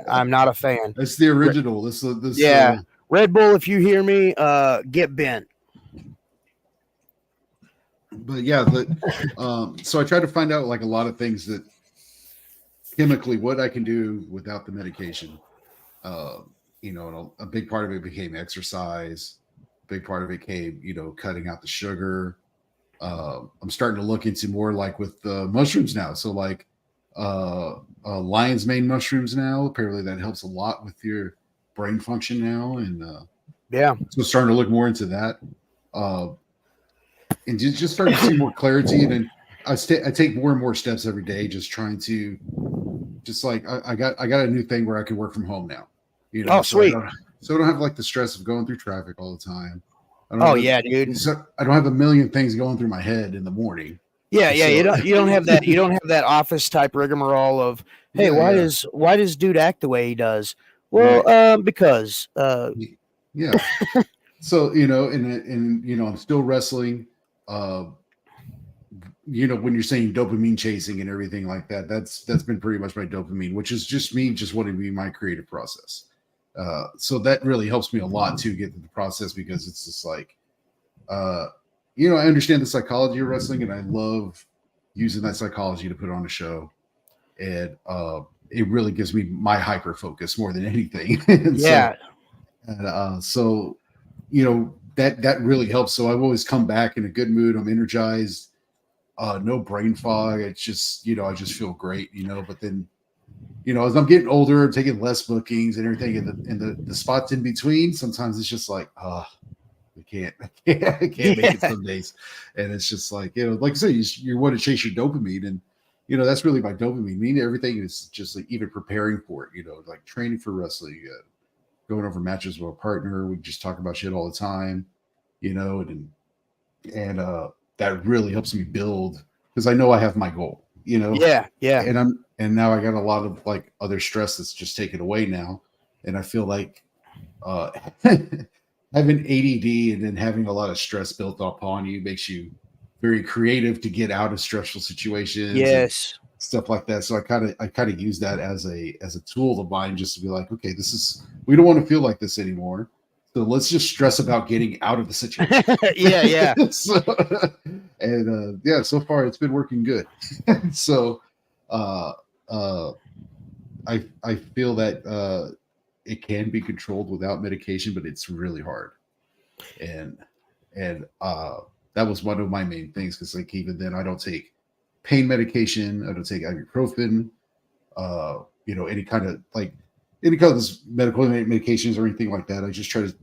I'm not a fan. That's the Re- original. This yeah, Red Bull. If you hear me, get bent. but yeah, so I try to find out like a lot of things that chemically what I can do without the medication. uh, and a big part of it became exercise. Big part of it came, cutting out the sugar. I'm starting to look into more like with the mushrooms now. So like lion's mane mushrooms now. Apparently that helps a lot with your brain function now, and Yeah. so starting to look more into that, uh, and just starting to see more clarity. And then I take more and more steps every day, just trying to just like I got a new thing where I can work from home now. Oh, So I sweet. don't have like the stress of going through traffic all the time. I don't Oh have yeah, dude. I don't have a million things going through my head in the morning. Yeah, yeah. So You don't have that office type rigmarole of, hey, yeah, yeah, why does dude act the way he does? Well, right. because Yeah. So, and I'm still wrestling. Uh, when you're saying dopamine chasing and everything like that, that's been pretty much my dopamine, which is just me just wanting to be my creative process. So that really helps me a lot to get to the process because it's just like, uh, I understand the psychology of wrestling and I love using that psychology to put on a show. And it really gives me my hyper focus more than anything. and so, yeah, and so, that really helps. So I've always come back in a good mood. I'm energized, no brain fog. It's just, I just feel great, but then, as I'm getting older, I'm taking less bookings and everything, and the spots in between, sometimes it's just like, I can't, I can't make it yeah, some days, and it's just like, like I say, you want to chase your dopamine, and that's really my dopamine. I mean, everything is just like even preparing for it, like training for wrestling, going over matches with a partner. We just talk about shit all the time, and that really helps me build because I know I have my goal, yeah, yeah, and now I got a lot of like other stress that's just taken away now, and I feel like uh having ADD and then having a lot of stress built upon you makes you very creative to get out of stressful situations and yes. stuff like that. So I kind of use that as a tool of mine just to be like, okay, we don't want to feel like this anymore. So let's just stress about getting out of the situation. Yeah, yeah, so, and yeah, so far it's been working good. so uh, uh, I feel that it can be controlled without medication, but it's really hard. And that was one of my main things because like even then I don't take pain medication, I don't take ibuprofen, any kind of this medical medications or anything like that. I just try to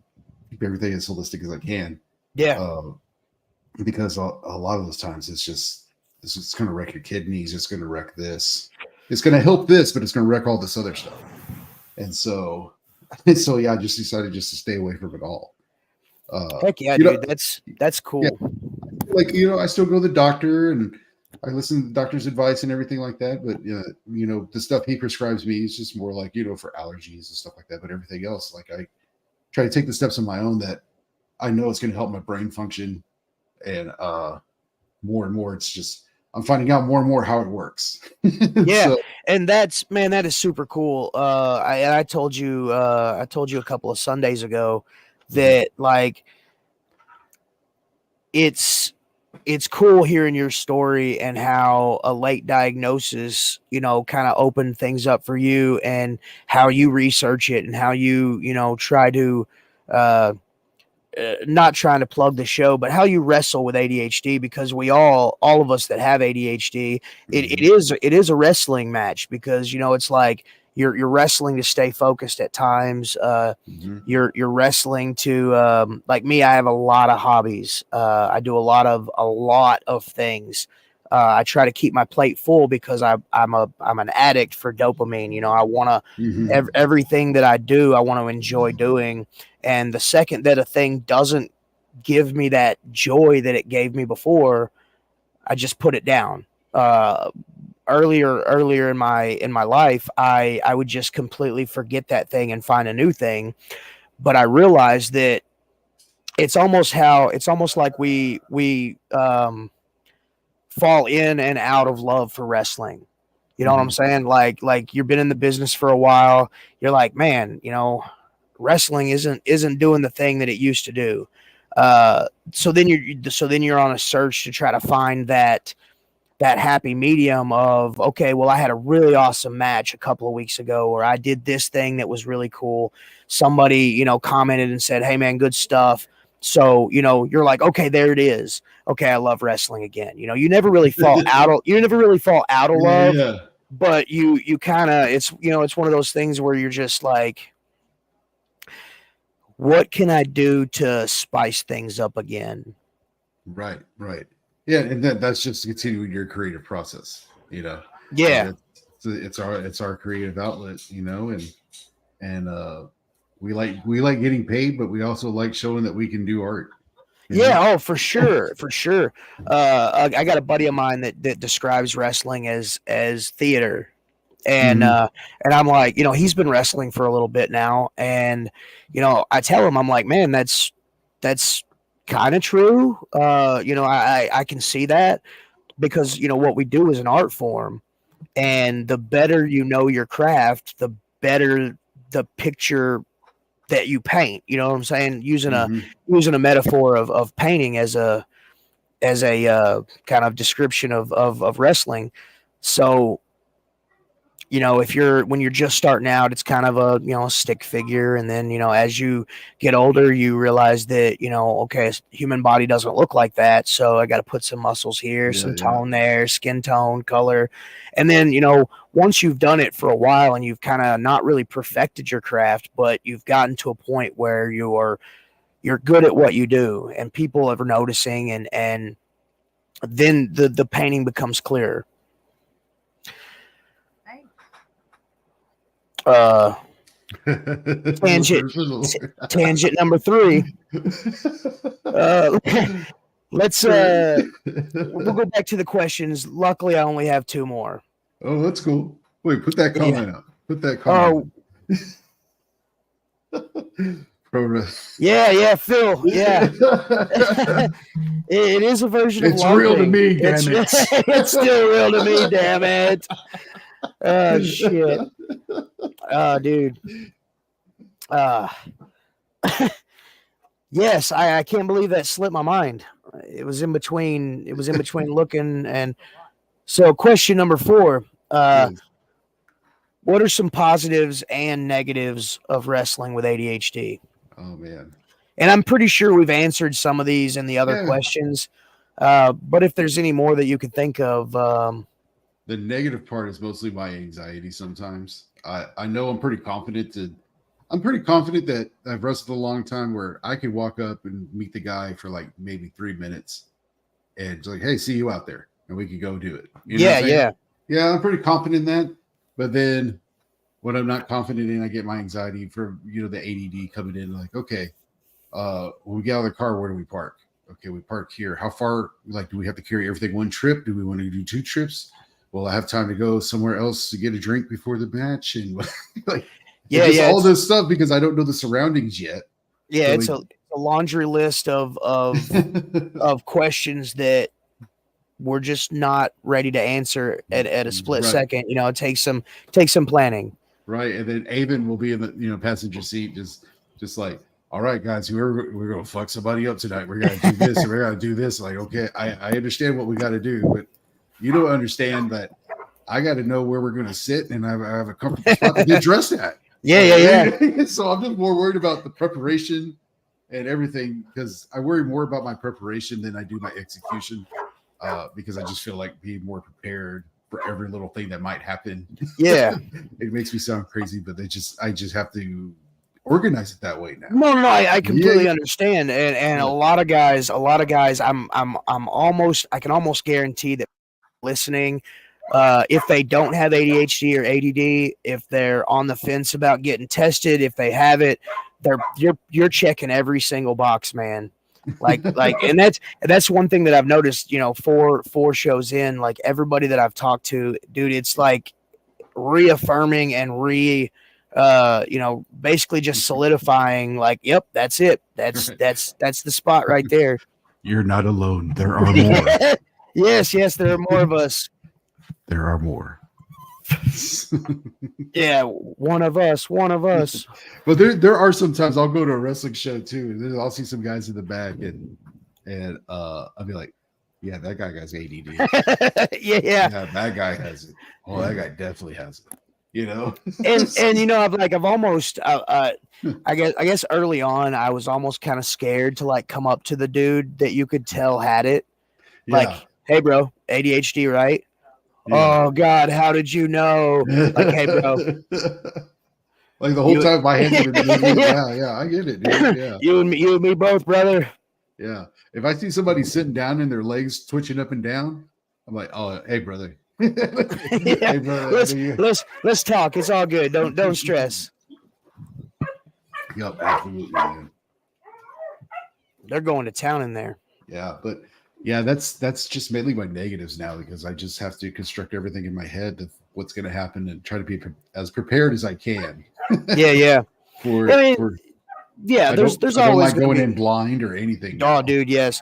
keep everything as holistic as I can. yeah. Uh, because a lot of those times it's going to wreck your kidneys, it's going to wreck this, it's going to help this, but it's going to wreck all this other stuff. And so, so yeah, I just decided just to stay away from it all. Uh, Heck yeah, you know, dude. That's yeah, cool. like I still go to the doctor and I listen to the doctor's advice and everything like that. But the stuff he prescribes me is just more like for allergies and stuff like that. But everything else, like I try to take the steps on my own that I know it's going to help my brain function. And more and more, it's just I'm finding out more and more how it works. Yeah, so and that's man, that is super cool. I told you, a couple of Sundays ago mhm, that like it's it's cool hearing your story and how a late diagnosis, kind of opened things up for you and how you research it and how you try to uh not trying to plug the show, but how you wrestle with ADHD because all of us that have ADHD, mhm, it is a wrestling match because it's like you're wrestling to stay focused at times. mhm, You're wrestling to like me. I have a lot of hobbies. I do a lot of things. I try to keep my plate full because I'm an addict for dopamine. I want to mhm. everything that I do. I want to enjoy doing, and the second that a thing doesn't give me that joy that it gave me before, I just put it down. Uh, earlier in my life, I would just completely forget that thing and find a new thing. But I realized that it's almost like we fall in and out of love for wrestling. You know what I'm Mhm. saying? Like you've been in the business for a while. You're like, man, wrestling isn't doing the thing that it used to do. So then you're on a search to try to find that happy medium of, okay, well, I had a really awesome match a couple of weeks ago, or I did this thing that was really cool. Somebody commented and said, hey man, good stuff. So you're like, okay, there it is. Okay, I love wrestling again. You never really fall out of Yeah, love, yeah. but you kind of it's one of those things where you're just like, what can I do to spice things up again? Right, right. Yeah, and that's just continuing your creative process, and Yeah, it's our creative outlet, and we like getting paid, but we also like showing that we can do art. You know? Yeah, oh, for sure, for sure. I got a buddy of mine that describes wrestling as theater, and Mhm. and I'm like, he's been wrestling for a little bit now, and I tell him, I'm like, man, that's kind of true. I can see that because what we do is an art form, and the better you know your craft, the better the picture that you paint. You know what I'm saying? Mhm. Using a metaphor of painting as a kind of description of wrestling. So if when you're just starting out, it's kind of a stick figure, and then as you get older, you realize that okay, human body doesn't look like that, so I got to put some muscles here, Yeah, some yeah. tone there, skin tone, color, and then once you've done it for a while and you've kind of not really perfected your craft, but you've gotten to a point where you're good at what you do, and people are noticing, and then the painting becomes clearer. Uh, tangent Personal. tangent number 3. Uh, let's we'll go back to the questions. Luckily, I only have 2 more. Oh, that's cool. Wait, put that Yeah. comment up. Put that Oh, comment up. yeah, Phil. Yeah. It is a version of It's real to LARPing. me, It's damn it. it's still real to me, damn it. Oh shit. Oh, dude. Uh yes, I can't believe that slipped my mind. It was in between looking and so question number 4. Yes. What are some positives and negatives of wrestling with ADHD? Oh man. And I'm pretty sure we've answered some of these in the other Yeah. questions. But if there's any more that you could think of, The negative part is mostly my anxiety sometimes. I know I'm pretty confident that I've wrestled a long time where I could walk up and meet the guy for like maybe 3 minutes and it's like, hey, see you out there. And we could go do it. You know what I'm yeah, saying? yeah, Yeah, I'm pretty confident in that. But then when I'm not confident in, I get my anxiety for the ADD coming in, like, okay, when we get out of the car, where do we park? Okay, we park here. How far? Like, do we have to carry everything one trip? Do we want to do 2 trips? Well, I have time to go somewhere else to get a drink before the match, and like, and yeah, just yeah. all It's this stuff because I don't know the surroundings yet. yeah, So it's like, a laundry list of questions that we're just not ready to answer at a split right, second. It takes some planning. right, and then Avon will be in the passenger seat, just like, all right, guys, we're gonna fuck somebody up tonight. We're gonna do this, and we're gonna do this. Like, okay, I understand what we got to do, but you don't understand that I got to know where we're going to sit, and I have a comfortable spot to get dressed at. Yeah, yeah, yeah. So I'm just more worried about the preparation and everything because I worry more about my preparation than I do my execution because I just feel like being more prepared for every little thing that might happen. Yeah. It makes me sound crazy, but I just have to organize it that way now. No, I Yeah, completely understand, and yeah, a lot of guys, I can almost guarantee that listening, if they don't have ADHD or ADD, if they're on the fence about getting tested, if they have it, you're checking every single box, man. And that's one thing that I've noticed. Four shows in, like everybody that I've talked to, dude, it's like reaffirming and basically just solidifying. Like, yep, that's it. right. That's the spot right there. You're not alone. There are more. Yes, there are more of us. There are more. Yeah, one of us. But there are sometimes I'll go to a wrestling show too, and I'll see some guys in the back, and I'll be like, yeah, that guy has ADD. Yeah. Yeah, that guy has it. Oh, that guy definitely has it. And I've almost I guess early on I was almost kind of scared to like come up to the dude that you could tell had it. Like, Yeah, hey bro, ADHD, right? yeah. Oh God, how did you know? Like, hey bro, Like the whole you time my hands would have been moving. yeah, Yeah, I get it, dude. Yeah, you and me both, brother. yeah. If I see somebody sitting down and their legs twitching up and down, I'm like, oh, hey, brother. Yeah, Hey, brother. let's talk. It's all good. Don't stress. Yep, absolutely, man. they're going to town in there. Yeah, but yeah, that's just mainly my negatives now because I just have to construct everything in my head of what's going to happen and try to be as prepared as I can Yeah, yeah. I mean, for yeah. There's I don't always like going to going in be. blind or anything Oh, now. dude, yes.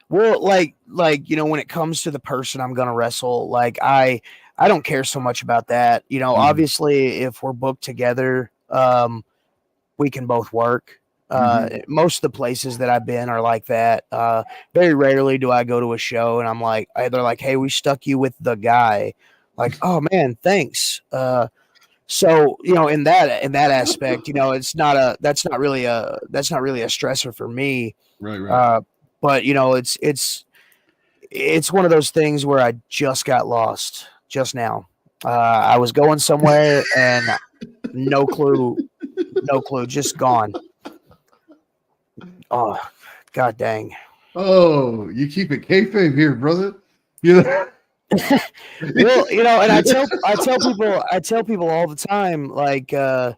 Well, when it comes to the person I'm gonna wrestle, I don't care so much about that. Hmm. Obviously, if we're booked together, we can both work. Hmm. Most of the places that I've been are like that. Very rarely do I go to a show and I'm like, they're like, "Hey, we stuck you with the guy." Like, oh man, thanks. So in that aspect, it's not a that's not really a stressor for me. Right, right. Uh, but it's one of those things where I just got lost just now. I was going somewhere and no clue, no clue, just gone. Oh, god dang. Oh, you keep it kayfabe here, brother. You know? Well, and I tell people all the time, like on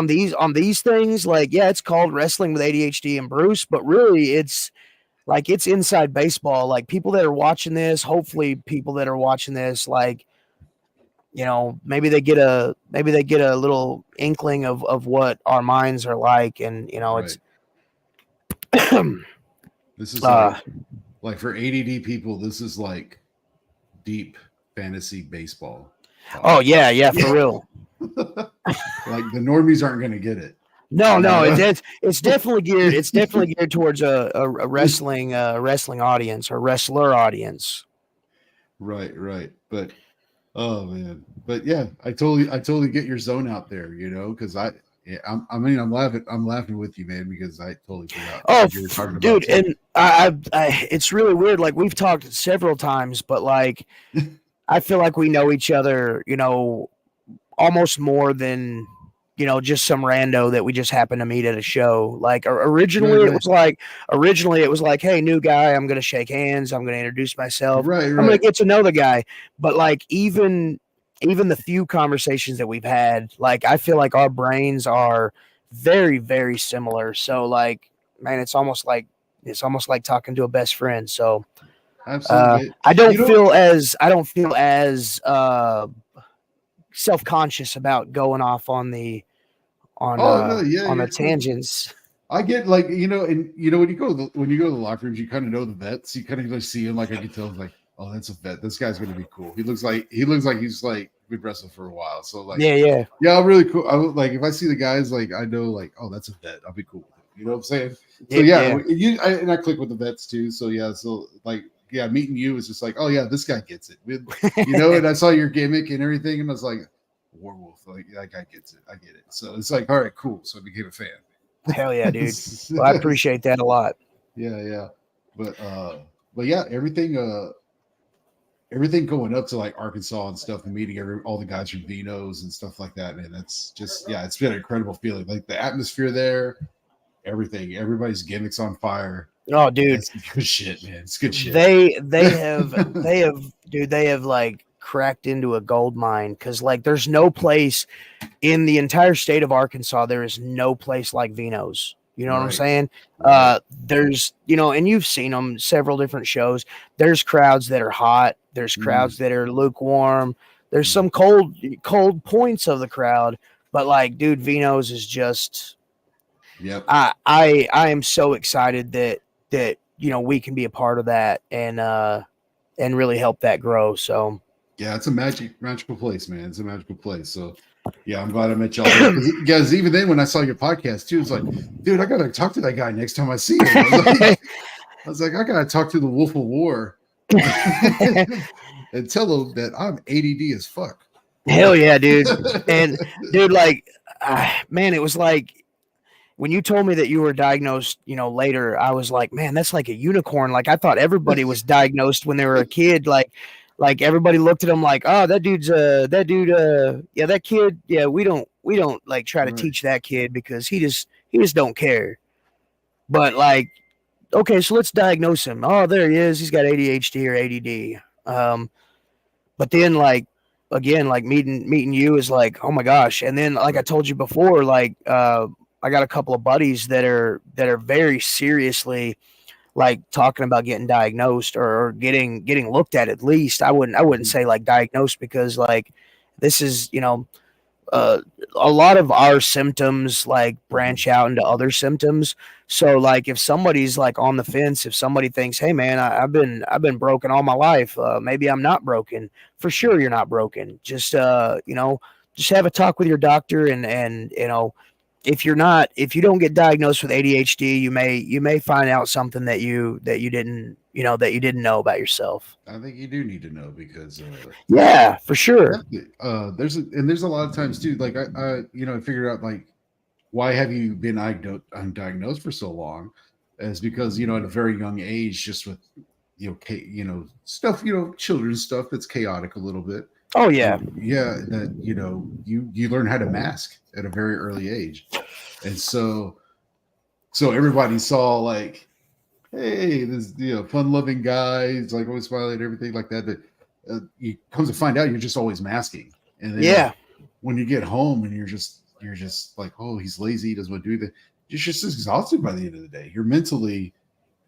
these things, like yeah, it's called wrestling with ADHD and Bruce, but really it's inside baseball. Like people that are watching this, hopefully people that are watching this, like maybe they get a little inkling of what our minds are like, and it's Right. This is uh like for ADD people, this is like deep fantasy baseball oh talk. yeah, yeah, for Yeah. real. Like the normies aren't going to get it. No, You no, know? it's definitely geared towards a wrestling audience or wrestler audience. Right, right. But oh man. But yeah, I totally get your zone out there, because yeah, I'm laughing with you, man, because I totally forgot Oh, what you were talking about dude, too. and it's really weird. Like we've talked several times, but like I feel like we know each other, almost more than just some rando that we just happened to meet at a show. Like Right, originally it right. was like hey, new guy, I'm gonna shake hands, I'm gonna introduce myself, Right, I'm gonna right. get to know the guy. But like even the few conversations that we've had, like I feel like our brains are very, very similar. So like, man, it's almost like talking to a best friend. So Absolutely. I You don't know, feel as self-conscious about going off oh no, yeah, on the you're cool. tangents. I get like and when you go to the locker rooms, you kind of know the vets. You kind of just see him. Like I can tell, like, oh, that's a vet. This guy's gonna be cool. He looks like he's like been wrestling for a while. So like, Yeah, yeah, yeah, I'm really cool. Like if I see the guys, like I know, like, oh, that's a vet. I'll be cool with him. You know what I'm saying? So yeah, yeah, yeah. and I click with the vets too. So yeah, so like yeah, meeting you is just like, oh yeah, this guy gets it. And I saw your gimmick and everything, and I was like, werewolf, like that guy gets it. I get it. So it's like, all right, cool. So I became a fan. Hell yeah, dude. Well, I appreciate that a lot. Yeah, yeah. But yeah, everything going up to like Arkansas and stuff and meeting all the guys from Vino's and stuff like that, man, that's just yeah, it's been an incredible feeling. Like the atmosphere there, everything, everybody's gimmicks on fire. Oh, dude, It's good shit, man. It's good shit. they have like cracked into a gold mine, because like there's no place in the entire state of Arkansas, there is no place like Vino's. You know what I'm Right, saying? right. There's, and you've seen them several different shows. There's crowds that are hot. There's Mm, crowds that are lukewarm. There's mm. some cold points of the crowd. But like, dude, Vino's is just. Yep. I am so excited that we can be a part of that, and really help that grow. So. Yeah, it's a magical place, man. It's a magical place. So, yeah, I'm glad I met y'all there. Because, guys, even then, when I saw your podcast too, it's like, dude, I gotta talk to that guy next time I see him. I was like, I gotta talk to the Wolf of War and tell him that I'm ADD as fuck. Hell yeah, dude. And dude, like, man, it was like when you told me that you were diagnosed, later, I was like, man, that's like a unicorn. Like I thought everybody was diagnosed when they were a kid. Like everybody looked at him like, oh, yeah, that kid, yeah, we don't like try to Right. teach that kid because he just don't care. But like, okay, so let's diagnose him. Oh, there he is. He's got ADHD or ADD. But then like again, like meeting you is like, oh my gosh. And then like I told you before, like got a couple of buddies that are very seriously like talking about getting diagnosed or getting looked at least. I wouldn't Mhm. say like diagnosed because like this is uh, a lot of our symptoms like Mhm. branch out into other symptoms. So like if somebody's like on the fence, if somebody thinks, "Hey man, I've been broken all my life. Maybe I'm not broken." For sure, you're not broken. Just have a talk with your doctor, and if you don't get diagnosed with ADHD, you may find out something that you didn't know about yourself. I think you do need to know because Yeah, for sure. definitely, there's a lot of times too. Like I figured out like why have you been undiagnosed for so long? Is because at a very young age, just with stuff, children's stuff that's chaotic a little bit. Oh yeah, Yeah, that you learn how to mask at a very early age, and so everybody saw like, hey, this fun loving guy, he's like always smiling and everything like that. But you comes to find out you're just always masking, and then yeah, when you get home and you're just like, oh, he's lazy, he doesn't want to do that. You're just exhausted by the end of the day. You're mentally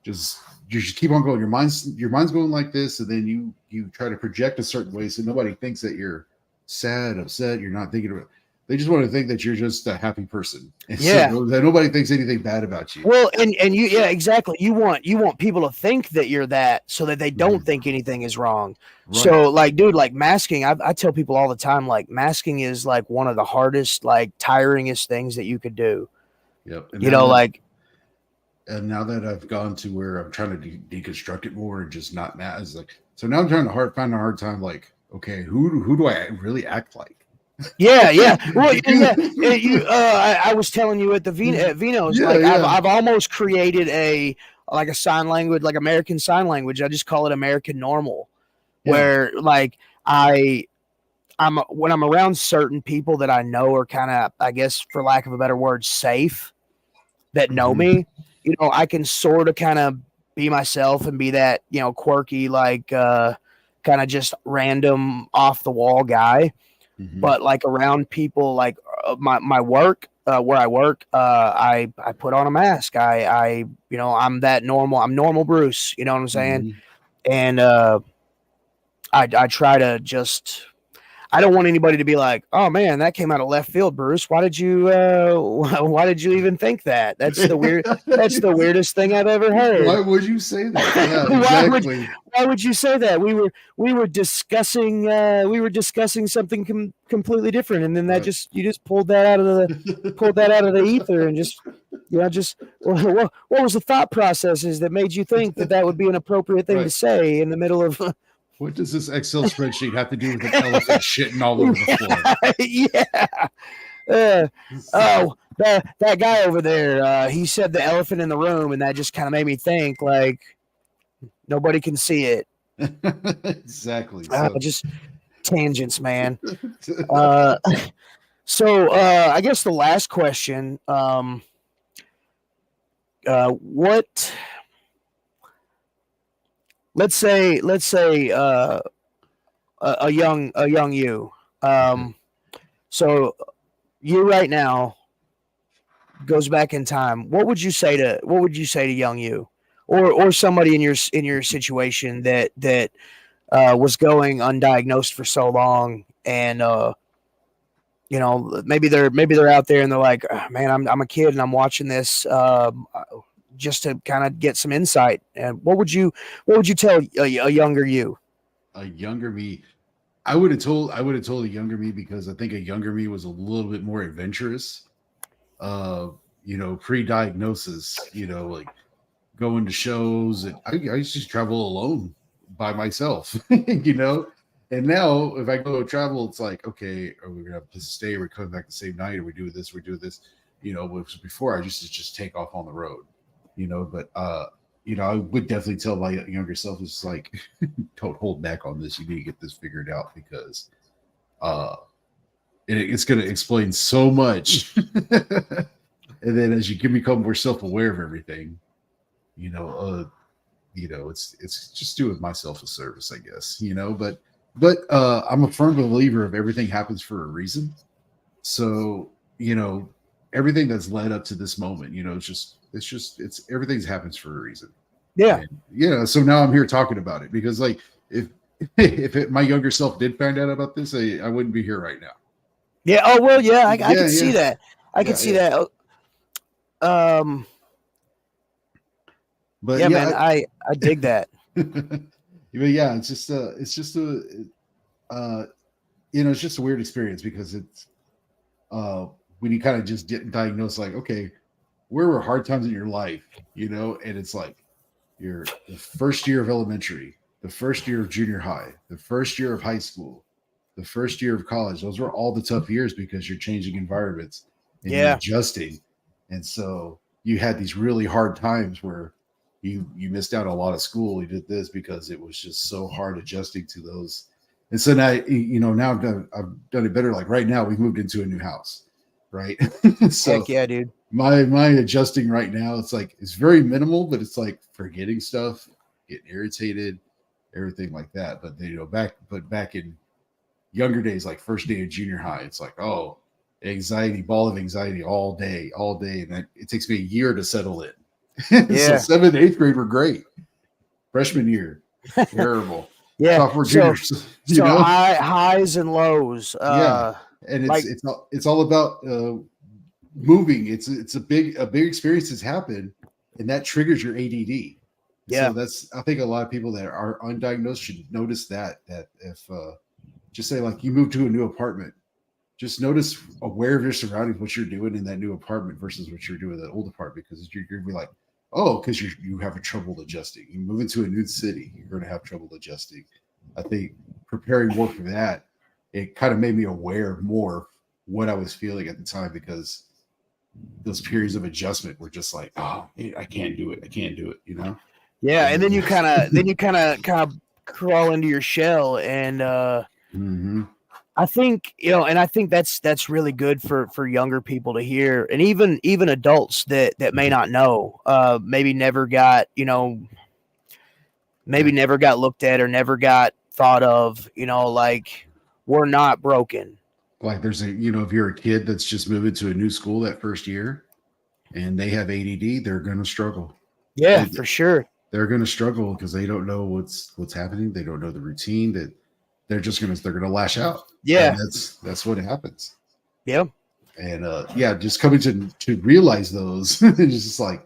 just you just keep on going. Your mind's going like this, and then you try to project a certain way so nobody thinks that you're sad, upset. You're not thinking about. They just want to think that you're just a happy person, and so yeah. that nobody thinks anything bad about you. Well, and yeah, exactly. You want people to think that you're that so that they don't Mhm. think anything is wrong. Right. So like, dude, like masking, I tell people all the time, like masking is like one of the hardest, like tiringest things that you could do. Yep. And You now know, that like and now that I've gone to where I'm trying to deconstruct it more and just not mad, it's like so now I'm trying to find a hard time. Like, okay, who do I really act like? yeah, yeah. Well, yeah. Because I was telling you at the at Vino's, yeah, like I've yeah, I've almost created a sign language, like American Sign Language. I just call it American Normal, yeah. where like I'm when I'm around certain people that I know are kind of, I guess, for lack of a better word, safe, that know Hmm. me, I can sort of kind of be myself and be that, quirky, like kind of just random off the wall guy. Hmm. But like around people like my work, where I work, I put on a mask. I'm that normal. I'm normal Bruce. You know what I'm saying? Hmm. And I try to just, I don't want anybody to be like, "Oh man, that came out of left field, Bruce. Why did you even think that? That's the weirdest thing I've ever Why heard." would you say that? Yeah, why would exactly. why would you say that? We were discussing something completely different, and then that Right. just you just pulled that out of the ether, and just what was the thought processes that made you think that that would be an appropriate thing to Right. say in the middle of What does this Excel spreadsheet have to do with an elephant shitting all over the floor? yeah. Uh, oh, that guy over there, he said the elephant in the room, and that just kind of made me think like nobody can see it. Exactly. So Just tangents, man. Uh, so I guess the last question, what? Let's say a young you. okay. So you right now goes back in time. What would you say to young you, or somebody in your situation that was going undiagnosed for so long, and maybe they're out there and they're like, "Ah, man, I'm a kid and I'm watching this just to kind of get some insight." And what would you tell a younger you? A younger me, I would have told a younger me because I think a younger me was a little bit more adventurous. Uh, pre-diagnosis, like going to shows, and I used to travel alone by myself, And now if I go travel, it's like, okay, are we gonna have a place to stay? Are we coming back the same night? Are we doing this? We're doing this. Which before I used to just take off on the road, but I would definitely tell my younger self is like, don't hold back on this. You need to get this figured out because uh it's gonna explain so much. And then as you can become more self-aware of everything, you know, uh, it's just doing myself a service, I guess, I'm a firm believer of everything happens for a reason. So, everything that's led up to this moment. It's everything's happens for a reason. Yeah. And, so now I'm here talking about it because like if my younger self did find out about this, I wouldn't be here right now. Yeah. Oh well. Yeah. I Yeah, could see that. I could see that. But yeah, man. I dig that. but yeah, uh, it's just a weird experience because it's when you kind of just get diagnosed, like, okay, where were hard times in your life, and it's like the first year of elementary, the first year of junior high, the first year of high school, the first year of college. Those were all the tough years because you're changing environments and you're Yeah. adjusting. And so you had these really hard times where you missed out on a lot of school. You did this because it was just so hard adjusting to those. And so now, now I've done it better. Like right now, we've moved into a new house, right? So Heck yeah, dude. my adjusting right now, it's very minimal, but it's like forgetting stuff, getting irritated, everything like that. But back in younger days, like first day of junior high, it's like, oh, anxiety, ball of anxiety all day, and it takes me a year to settle in. So Yeah. 7th, 8th grade were great. Freshman year, terrible. Yeah. Sophomore, juniors, So highs and lows. Yeah, and it's all about moving. It's a big experience has happened, and that triggers your ADD. Yeah. So I think a lot of people that are undiagnosed should notice that if just say like you move to a new apartment, just notice, aware of your surroundings, what you're doing in that new apartment versus what you're doing in the old apartment, because you're gonna be like, oh, because you have a trouble adjusting. You move into a new city, you're going to have trouble adjusting. I think preparing more for that, it kind of made me aware more of what I was feeling at the time, because those periods of adjustment were just like, oh, I can't do it. Yeah, and then you kind of crawl into your shell, and mm-hmm. I think that's really good for younger people to hear, and even adults that may not know, maybe never got never got looked at or never got thought of, like, we're not broken. Like there's if you're a kid that's just moving to a new school that first year and they have ADD, they're going to struggle. Yeah, for sure. They're going to struggle because they don't know what's happening. They don't know the routine. That they're going to lash out. Yeah, and that's what happens. Yeah, and just coming to realize those, it's just like,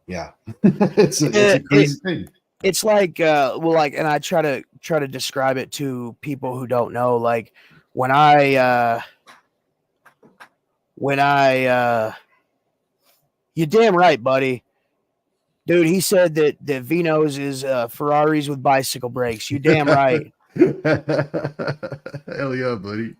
yeah, it's a crazy thing. It's like, and I try to describe it to people who don't know, like when I you're damn right, buddy. Dude, he said that Vino's is Ferraris with bicycle brakes. You damn right. Hell yeah, buddy.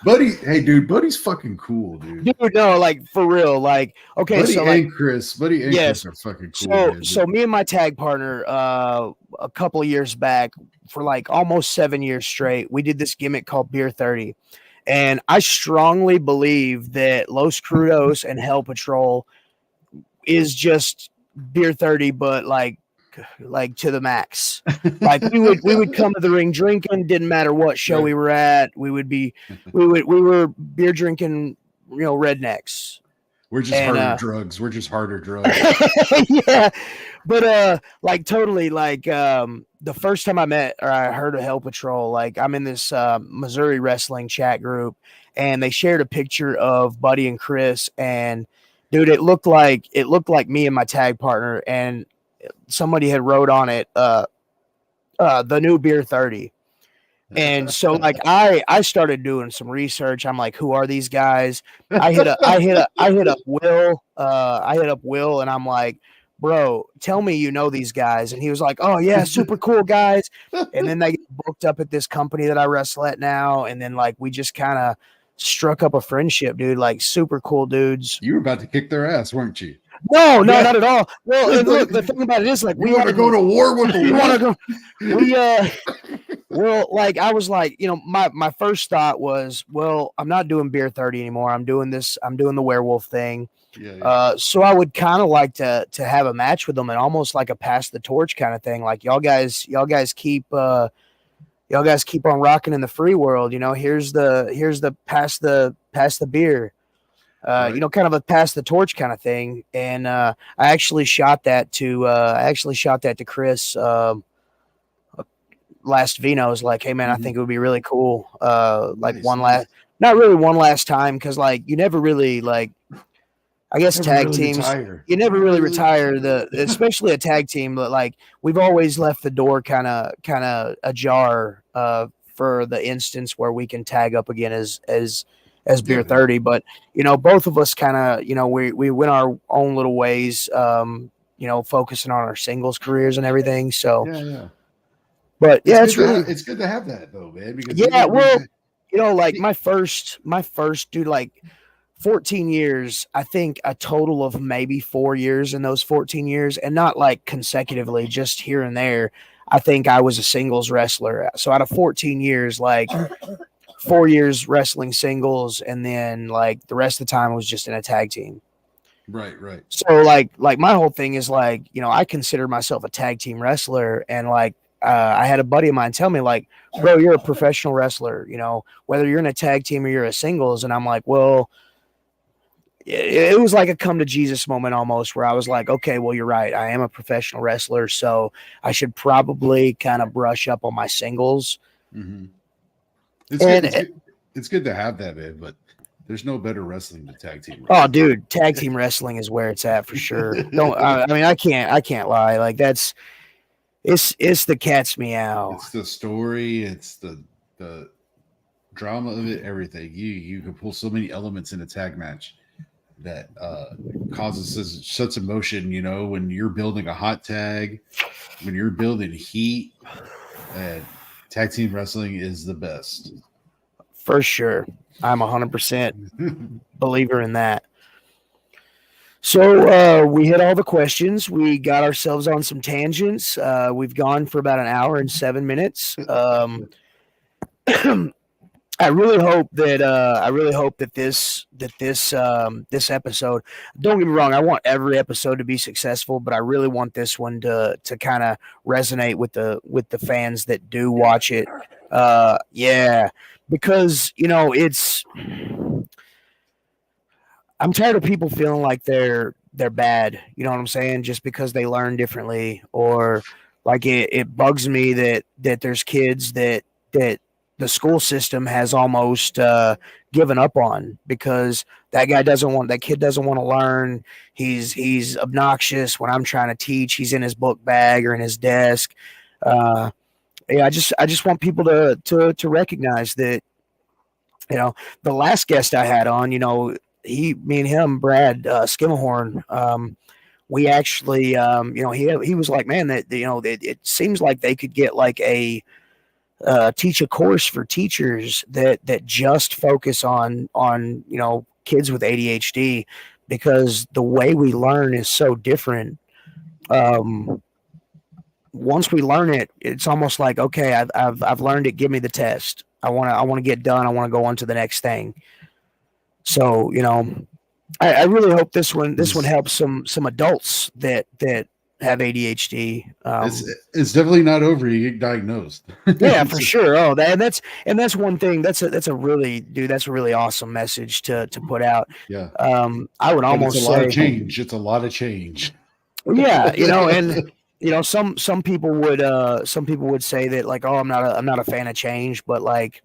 Buddy, hey, dude, Buddy's fucking cool, dude. Dude, no, like, for real. Like, okay, Buddy so and Chris are fucking cool. So me and my tag partner, a couple of years back, for like almost 7 years straight, we did this gimmick called Beer 30. And I strongly believe that Los Crudos and Hell Patrol is just Beer 30, but like to the max. Like we would come to the ring drinking, didn't matter what show we were at. We were beer drinking, rednecks. We're just harder drugs. We're just harder drugs. Yeah. But like totally, like the first time I heard of Hell Patrol, like I'm in this Missouri wrestling chat group, and they shared a picture of Buddy and Chris, and dude, it looked like me and my tag partner, and somebody had wrote on it the new Beer 30. And so like I started doing some research. I'm like, who are these guys? I hit up Will. I hit up Will, and I'm like, bro, tell me you know these guys. And he was like, oh yeah, super cool guys. And then they get booked up at this company that I wrestle at now. And then like we just kind of struck up a friendship, dude. Like super cool dudes. You were about to kick their ass, weren't you? No, not at all. Well, and look, the thing about it is, like, we want to go to war with them. We want to go. Well, like, I was like, my first thought was, well, I'm not doing Beer 30 anymore. I'm doing the werewolf thing. Yeah. So I would kind of like to have a match with them, and almost like a pass the torch kind of thing. Like, y'all guys keep on rocking in the free world. Here's the pass the beer. Right. kind of a pass the torch kind of thing. And I actually shot that to Chris last Vino. Was like, hey man, I think Mhm. it would be really cool. Like Nice, one nice. last, not really one last time, because like you never really like, I guess Never tag really teams, retire. you never Never really really retire especially a tag team, but like we've always left the door kind of ajar for the instance where we can tag up again as Yeah, Beer man. 30. But both of us kind of we went our own little ways, focusing on our singles careers and everything. So, Yeah, yeah. but yeah, it's really, It's good to have that though, man, because yeah. even when Well, like any my first dude, like 14 years, I think a total of maybe 4 years in those 14 years, and not like consecutively, just here and there. I think I was a singles wrestler. So out of 14 years, like 4 years wrestling singles, and then like the rest of the time was just in a tag team. right, right. So like my whole thing is like, I consider myself a tag team wrestler, and like I had a buddy of mine tell me like, bro, you're a professional wrestler, whether you're in a tag team or you're a singles. And I'm like, well, it was like a come to Jesus moment almost, where I was like, okay, well, you're right. I am a professional wrestler, so I should probably kind of brush up on my singles. Hmm. It's good. And It's good to have that, man. But there's no better wrestling than tag team oh, wrestling. dude, tag team wrestling is where it's at for sure. Don't I mean I can't lie. Like it's the cat's meow. It's the story. It's the drama of it. Everything. You can pull so many elements in a tag match that causes such emotion. You know, when you're building a hot tag, when you're building heat, and tag team wrestling is the best. For sure. I'm 100% believer in that. So we hit all the questions. We got ourselves on some tangents. We've gone for about an hour and 7 minutes. I really hope that this episode. Don't get me wrong. I want every episode to be successful, but I really want this one to kind of resonate with the fans that do watch it. Yeah, because I'm tired of people feeling like they're bad. You know what I'm saying? Just because they learn differently, or like it bugs me that there's kids that the school system has almost given up on, because that kid doesn't want to learn. He's obnoxious when I'm trying to teach. He's in his book bag or in his desk. Uh, yeah, I just want people to recognize that, you know, the last guest I had on, me and him, Brad Skimmelhorn, we actually, he was like, man, that it seems like they could get like teach a course for teachers that just focus on kids with ADHD, because the way we learn is so different. Um, Once we learn it, it's almost like, okay, I've learned it. Give me the test. I want to get done. I want to go on to the next thing. So, I really hope this one it's helps some adults that have ADHD. it's definitely not over. You get diagnosed. Yeah, for It's sure. Oh, and that's one thing. That's a really awesome message to put out. yeah, I would but it's a almost lot of say, change. It's a lot of change. yeah, and some people would say that, like, oh, I'm not a fan of change, but like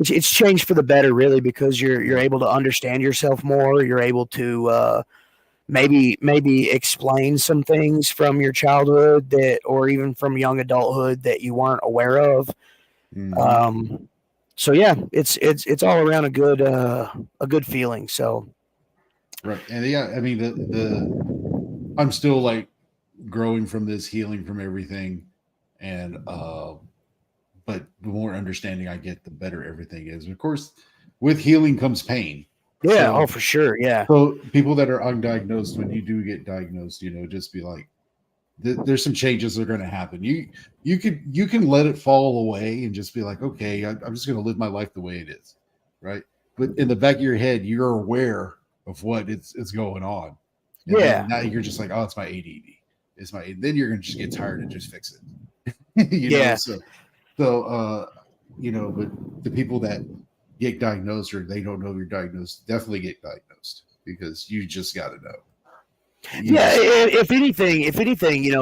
it's changed for the better, really, because you're Yeah. able to understand yourself more. You're able to maybe explain some things from your childhood, or even from young adulthood, that you weren't aware of. Hmm. Um, so yeah, it's all around a good feeling. So Right. And yeah, I mean the I'm still like growing from this, healing from everything, and but the more understanding I get, the better everything is. Of course, with healing comes pain. yeah, oh So for sure, yeah, so people that are undiagnosed, when you do get diagnosed, just be like, there's some changes that are going to happen. You can let it fall away and just be like, okay, I'm just going to live my life the way it is, right? But in the back of your head, you're aware of what it's going on, and then yeah, now you're just like, oh, it's my ADD. It's my. Then you're going to just get tired and just fix it, yeah, So, but the people that get diagnosed or they don't know you're diagnosed, definitely get diagnosed because you just got to know. Yeah, if anything,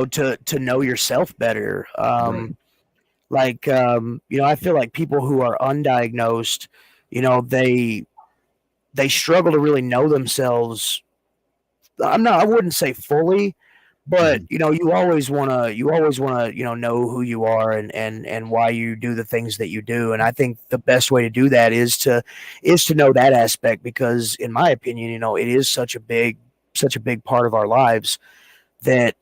to know yourself better. Right. I feel like people who are undiagnosed, they struggle to really know themselves. I wouldn't say fully, but Mhm. you always wanna know who you are and why you do the things that you do. And I think the best way to do that is to know that aspect, because in my opinion, it is such a big part of our lives that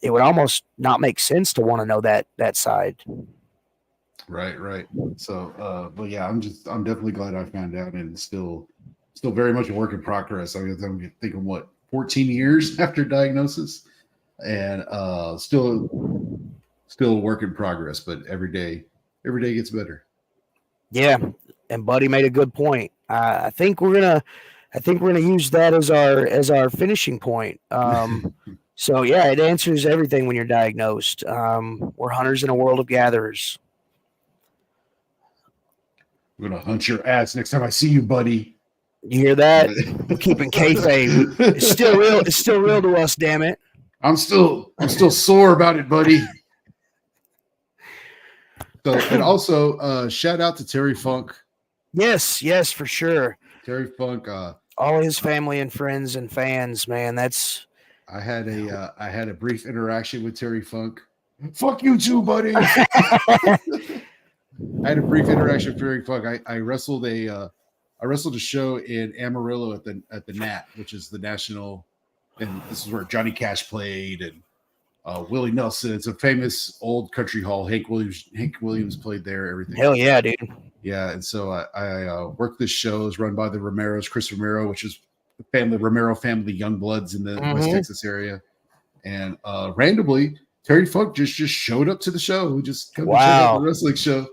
it would almost not make sense to want to know that side. Right, right. So, but yeah, I'm definitely glad I found out, and it's still very much a work in progress. I'm thinking what 14 years after diagnosis, and still a work in progress. But every day gets better. Yeah, and Buddy made a good point. I think we're gonna use that as our finishing point. So yeah, it answers everything when you're diagnosed. We're hunters in a world of gatherers. I'm gonna hunt your ass next time I see you, buddy. You hear that? We're keeping kayfabe. It's still real. It's still real to us. Damn it. I'm still sore about it, buddy. So, and also shout out to Terry Funk. Yes, for sure. Terry Funk. All his family and friends and fans, man. That's I had a brief interaction with Terry Funk. Fuck you too, buddy. I had a brief interaction with Terry Funk. I wrestled a show in Amarillo at the Nat, which is the national, and this is where Johnny Cash played and Willie Nelson. It's a famous old country hall. Hank Williams played there. Everything hell like yeah, that. dude. Yeah, and so I worked this show. It was run by the Romeros, Chris Romero, which is the Romero family, young bloods in the West Texas area. And randomly, Terry Funk just showed up to the show. He just come to check out the Wow. wrestling show.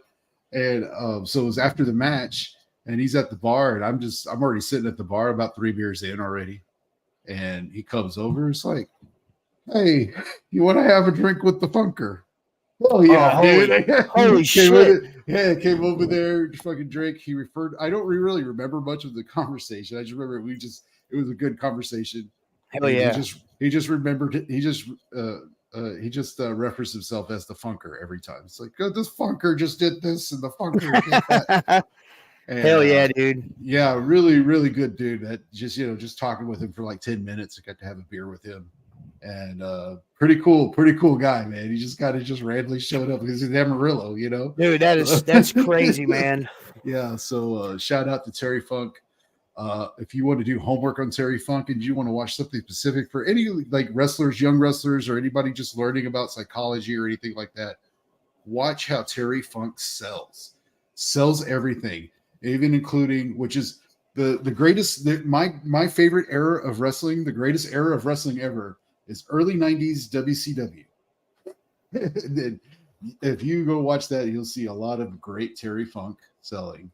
And so it was after the match, and he's at the bar, and I'm already sitting at the bar about 3 beers in already. And he comes over. It's like, hey, you want to have a drink with the Funker? Oh yeah, dude. Holy Came with shit. it. Yeah, came over there, just fucking drink. He referred. I don't really remember much of the conversation. I just remember it was a good conversation. Hell And yeah. he just remembered it. He just referenced himself as the Funker every time. It's like, oh, this Funker just did this, and the Funker did that. And Hell yeah, dude. yeah, really, really good dude. That just talking with him for like 10 minutes. I got to have a beer with him. And pretty cool guy, man. He just kind of just randomly showed up because he's Amarillo, Dude, that's crazy, man. Yeah, so shout out to Terry Funk. If you want to do homework on Terry Funk and you want to watch something specific for any like wrestlers, young wrestlers, or anybody just learning about psychology or anything like that, watch how Terry Funk sells everything, even including, which is the greatest, my favorite era of wrestling, the greatest era of wrestling ever is early 90s WCW. Then if you go watch that, you'll see a lot of great Terry Funk selling,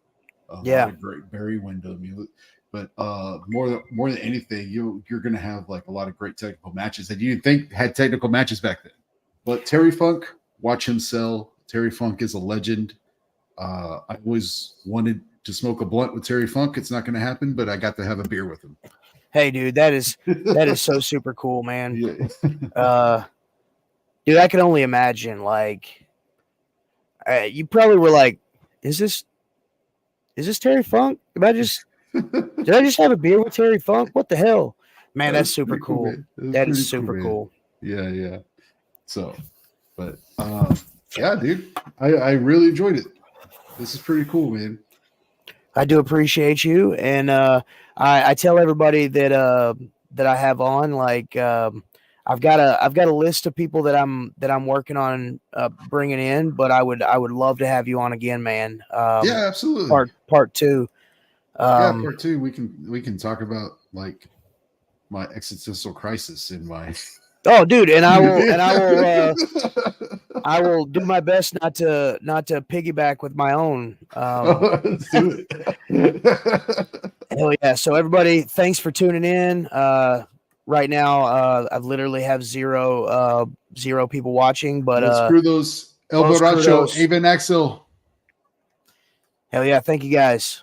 a lot of great Barry Windham. But more than anything, you're going to have like a lot of great technical matches that you didn't think had technical matches back then. But Terry Funk, watch him sell. Terry Funk is a legend. I always wanted to smoke a blunt with Terry Funk. It's not going to happen, but I got to have a beer with him. Hey, dude, that is so super cool, man. Yeah. Dude, I can only imagine. Like, you probably were like, "Is this Terry Funk? Did I just have a beer with Terry Funk? What the hell, man? That's super cool. That is super cool. Yeah. So, but yeah, dude, I really enjoyed it. This is pretty cool, man. I do appreciate you, and I tell everybody that I have on, like, I've got a list of people that I'm working on bringing in, but I would love to have you on again, man. Yeah, absolutely. Part two. Yeah, part two. We can talk about like my existential crisis in my. Oh, dude, and I will do my best not to piggyback with my own. Let's do it. Hell yeah! So everybody, thanks for tuning in. Right now, I literally have zero people watching, but Crudos, El Los Borracho, Crudos. Avon Axel. Hell yeah! Thank you guys.